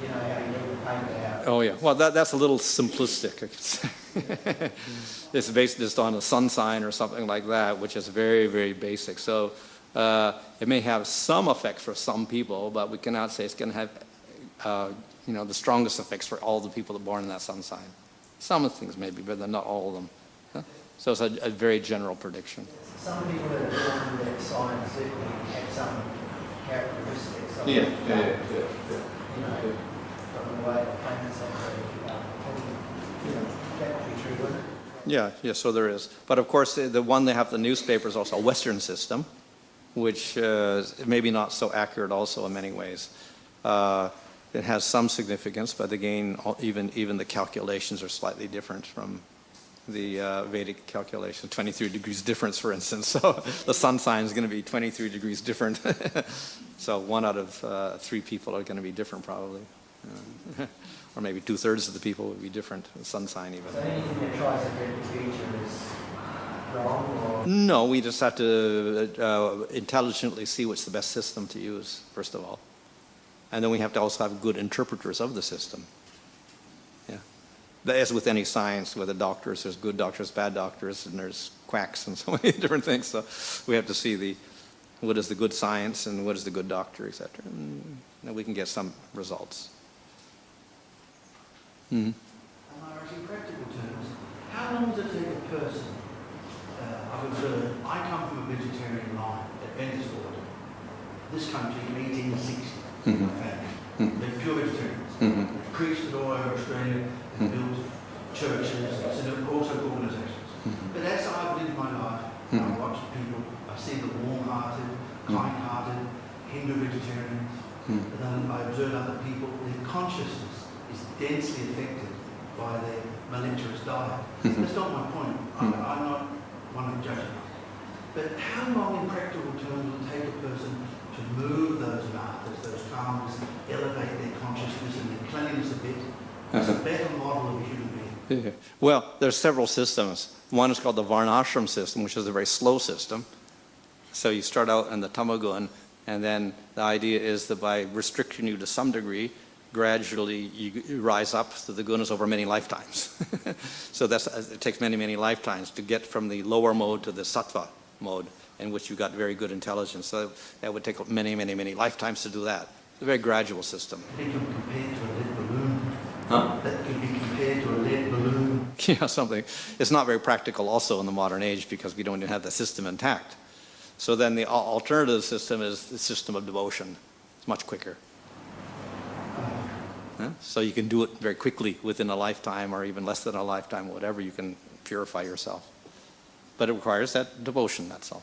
you know, how you read the paper out? Oh yeah, well that's a little simplistic, I could say. It's based just on a sun sign or something like that, which is very, very basic. So it may have some effect for some people, but we cannot say it's going to have the strongest effects for all the people that are born in that sun sign. Some of the things maybe, but not all of them. Huh? So it's a very general prediction. Some people that are born with that sign certainly have some characteristics of Yeah. You know, from the way the planets are, that would be true, wouldn't it? Yeah, so there is. But of course, the one they have the newspaper is also a Western system, which maybe not so accurate also in many ways. It has some significance, but again, even the calculations are slightly different from the Vedic calculation. 23 degrees difference, for instance. So the sun sign is going to be 23 degrees different. So 1 out of 3 people are going to be different, probably. Or maybe 2/3 of the people would be different, the sun sign even. So anything that tries to predict the future is wrong, or? No, we just have to intelligently see what's the best system to use, first of all. And then we have to also have good interpreters of the system. Yeah. As with any science, with the doctors, there's good doctors, bad doctors, and there's quacks and so many different things. So we have to see what is the good science and what is the good doctor, etc. And then we can get some results. In practical terms, how long does it take a person? I've observed, I come from a vegetarian line, Adventist order. This country in 1860. My family. They're pure vegetarians. They've preached it all over Australia and built churches and also organisations. But as I've lived my life, I watch people, I see the warm-hearted, kind-hearted Hindu vegetarians, and then I observe other people, their consciousness is densely affected by their malicious diet. That's not my point. I'm not one of judging. But how long in practical terms will it take a person to move those martes, those karmas, elevate their consciousness and their cleanliness a bit? It's a better model of a human being. Yeah. Well, there's several systems. One is called the Varnashram system, which is a very slow system. So you start out in the tamagun, and then the idea is that by restricting you to some degree, gradually you rise up to the gunas over many lifetimes. So it takes many, many lifetimes to get from the lower mode to the sattva mode, in which you got very good intelligence. So that would take many, many, many lifetimes to do that. It's a very gradual system. It can be compared to a lead balloon. Huh? That can be compared to a lead balloon. Yeah, something. It's not very practical also in the modern age because we don't even have the system intact. So then the alternative system is the system of devotion. It's much quicker. So you can do it very quickly within a lifetime or even less than a lifetime, whatever. You can purify yourself. But it requires that devotion, that's all.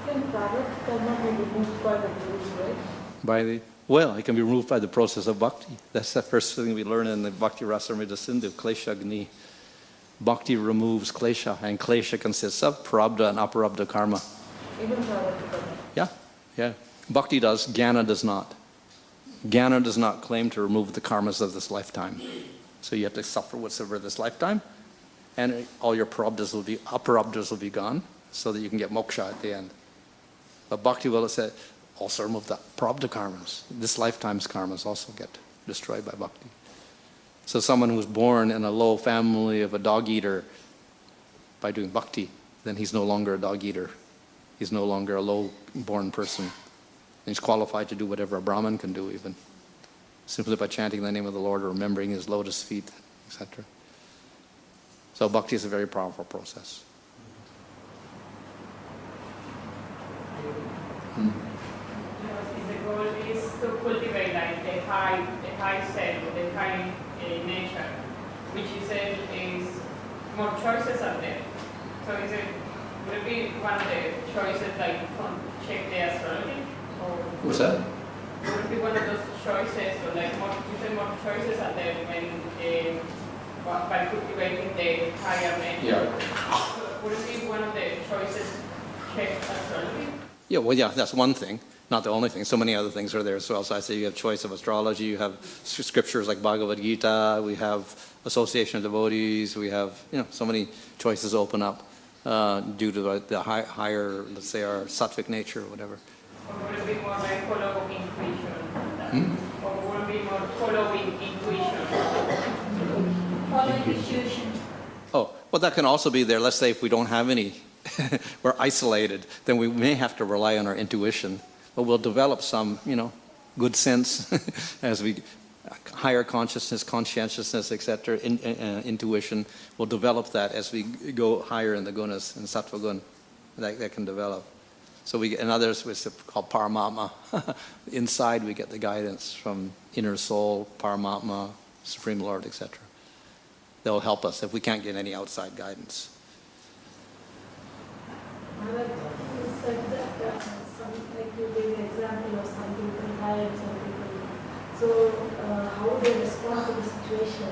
Can prarabdha karma be removed by the rules, right? Well, it can be removed by the process of bhakti. That's the first thing we learn in the Bhakti Rasamrita Sindhu, Klesha Agni. Bhakti removes klesha, and klesha consists of prarabdha and aparabdha karma. Even prarabdha karma. Yeah. Bhakti does, jnana does not. Jnana does not claim to remove the karmas of this lifetime. So you have to suffer whatsoever this lifetime, and all your aparabdhas will be gone, so that you can get moksha at the end. But Bhakti will say, also remove the prarabdha karmas. This lifetime's karmas also get destroyed by Bhakti. So someone who's born in a low family of a dog eater, by doing Bhakti, then he's no longer a dog eater. He's no longer a low-born person. He's qualified to do whatever a Brahmin can do even. Simply by chanting the name of the Lord or remembering his lotus feet, etc. So Bhakti is a very powerful process. The goal is to cultivate like a high self, a high nature, which you said is more choices are there. So would it be one of the choices like check the astrology? Or What's that? would it be one of those choices, or like you said more choices are there when by cultivating the higher nature? Yeah. So would it be one of the choices check astrology? Yeah, well, yeah, that's one thing. Not the only thing. So many other things are there as well. So I say you have choice of astrology, you have scriptures like Bhagavad Gita, we have association of devotees, we have, so many choices open up due to the higher, let's say, our sattvic nature or whatever. Or will it be more like following intuition? Or will it be more following intuition? Following intuition. Oh, well, that can also be there. Let's say if we don't have any, we're isolated, then we may have to rely on our intuition. But we'll develop some, good sense as we, higher consciousness, conscientiousness, etc., intuition. We'll develop that as we go higher in the gunas, in sattva gun. That can develop. So we, in others, it's called Paramatma. Inside we get the guidance from inner soul, Paramatma, Supreme Lord, etc. They'll help us if we can't get any outside guidance. Like you gave an example of some people high and some people. So how they respond to the situation.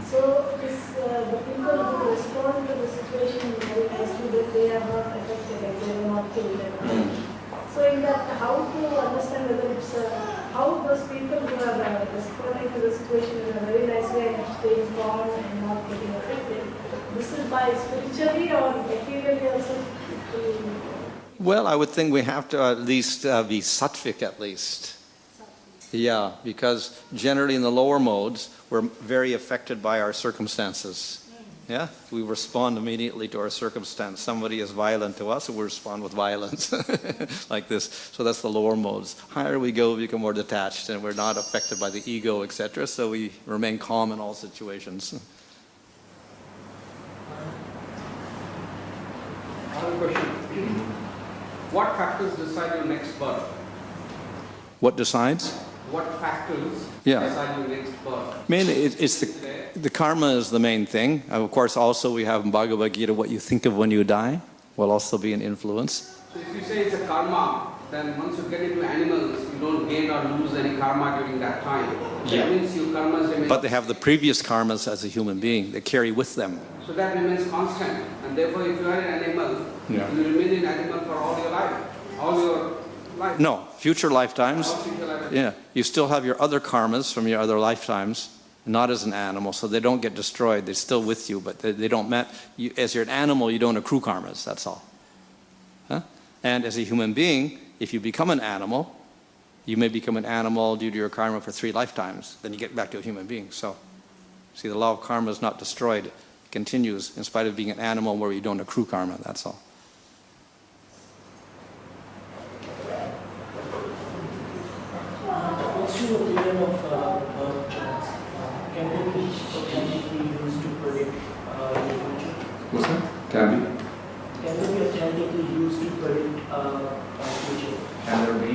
So the people who respond to the situation very nicely that they are not affected, like they are not killed. So in that, how to understand whether it's how those people who are responding to the situation in a very nice way and staying calm and not getting affected. This is by spiritually or materially also. Well, I would think we have to at least be sattvic at least. Yeah, because generally in the lower modes, we're very affected by our circumstances. Yeah, we respond immediately to our circumstance. Somebody is violent to us, and we respond with violence, like this. So that's the lower modes. Higher we go, we become more detached, and we're not affected by the ego, etc. So we remain calm in all situations. I have a question. What factors decide your next birth? What decides? What factors decide your next birth? Mainly, it's the karma is the main thing. Of course, also we have in Bhagavad Gita, what you think of when you die will also be an influence. So if you say it's a karma, then once you get into animals, you don't gain or lose any karma during that time. Yeah. That means your karmas remain. But they have the previous karmas as a human being. They carry with them. So that remains constant. And therefore, if you are an animal, you remain an animal for all your life. All your life. No, future lifetimes. All future lifetimes. Yeah, you still have your other karmas from your other lifetimes, not as an animal, so they don't get destroyed. They're still with you, but they don't as you're an animal, you don't accrue karmas, that's all. Huh? And as a human being, if you become an animal, you may become an animal due to your karma for 3 lifetimes. Then you get back to a human being. So, see, the law of karma is not destroyed. It continues in spite of being an animal where you don't accrue karma, that's all. What's your opinion of birth charts? Can they be authentically used to predict the future? What's that? Can be? Can they be authentically used to predict future? Can there be?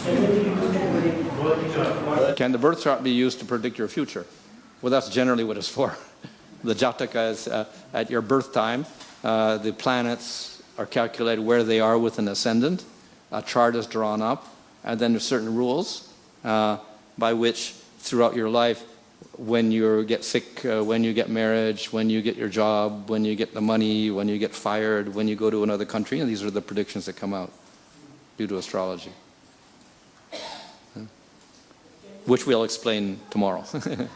Can they be used to predict birth chart? Can the birth chart be used to predict your future? Well, that's generally what it's for. The jataka is at your birth time. The planets are calculated where they are with an ascendant. A chart is drawn up. And then there's certain rules by which throughout your life, when you get sick, when you get married, when you get your job, when you get the money, when you get fired, when you go to another country, and these are the predictions that come out due to astrology. Which we'll explain tomorrow. Can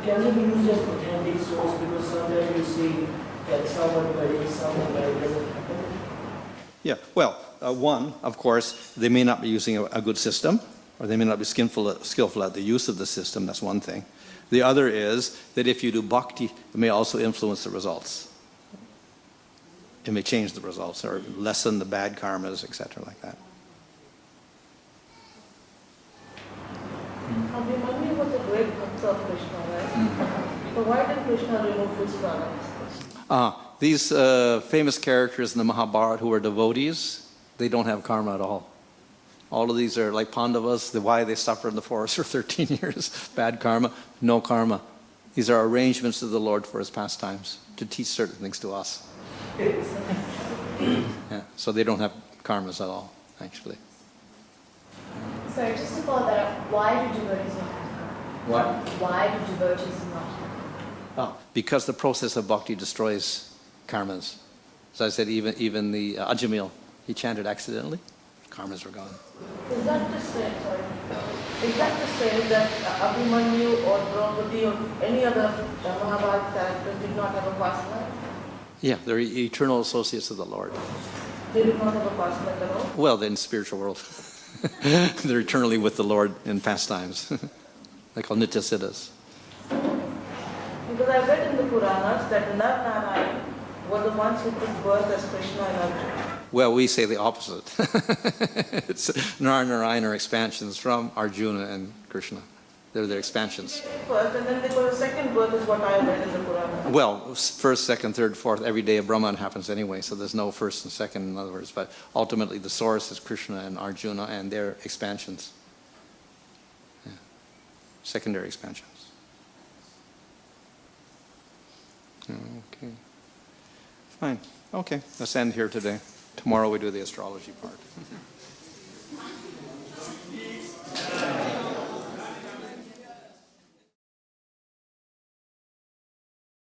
they be used as authentic source because sometimes you see that someone predicts something that doesn't happen? Yeah, well, one, of course, they may not be using a good system, or they may not be skillful at the use of the system. That's one thing. The other is that if you do bhakti, it may also influence the results. It may change the results or lessen the bad karmas, etc., like that. Remind me about the great bhakta of Krishna, right? So why did Krishna remove his prana? These famous characters in the Mahabharata who are devotees, they don't have karma at all. All of these are like Pandavas, why they suffer in the forest for 13 years. Bad karma, no karma. These are arrangements of the Lord for his pastimes, to teach certain things to us. Yeah, so they don't have karmas at all, actually. Sorry, just to follow that up, why do devotees not have karma? What? Why do devotees not have karma? Because the process of bhakti destroys karmas. As I said, even the Ajamil He chanted accidentally, karmas were gone. Is that the same, is that the same that Abhimanyu or Draupadi or any other Mahabharata character did not have a past life? Yeah, they're eternal associates of the Lord. They did not have a past life at all? Well, in the spiritual world. They're eternally with the Lord in pastimes. They're called Nitya Siddhas. Because I read in the Puranas that Nar Narayan were the ones who took birth as Krishna and Arjuna. Well, we say the opposite. It's Nar Narayan are expansions from Arjuna and Krishna. They're their expansions. First, and then they were second birth is what I read in the Puranas. Well, first, second, third, fourth, every day of Brahman happens anyway, so there's no first and second, in other words. But ultimately, the source is Krishna and Arjuna and their expansions. Yeah. Secondary expansions. Okay. Fine. Okay, let's end here today. Tomorrow we do the astrology part.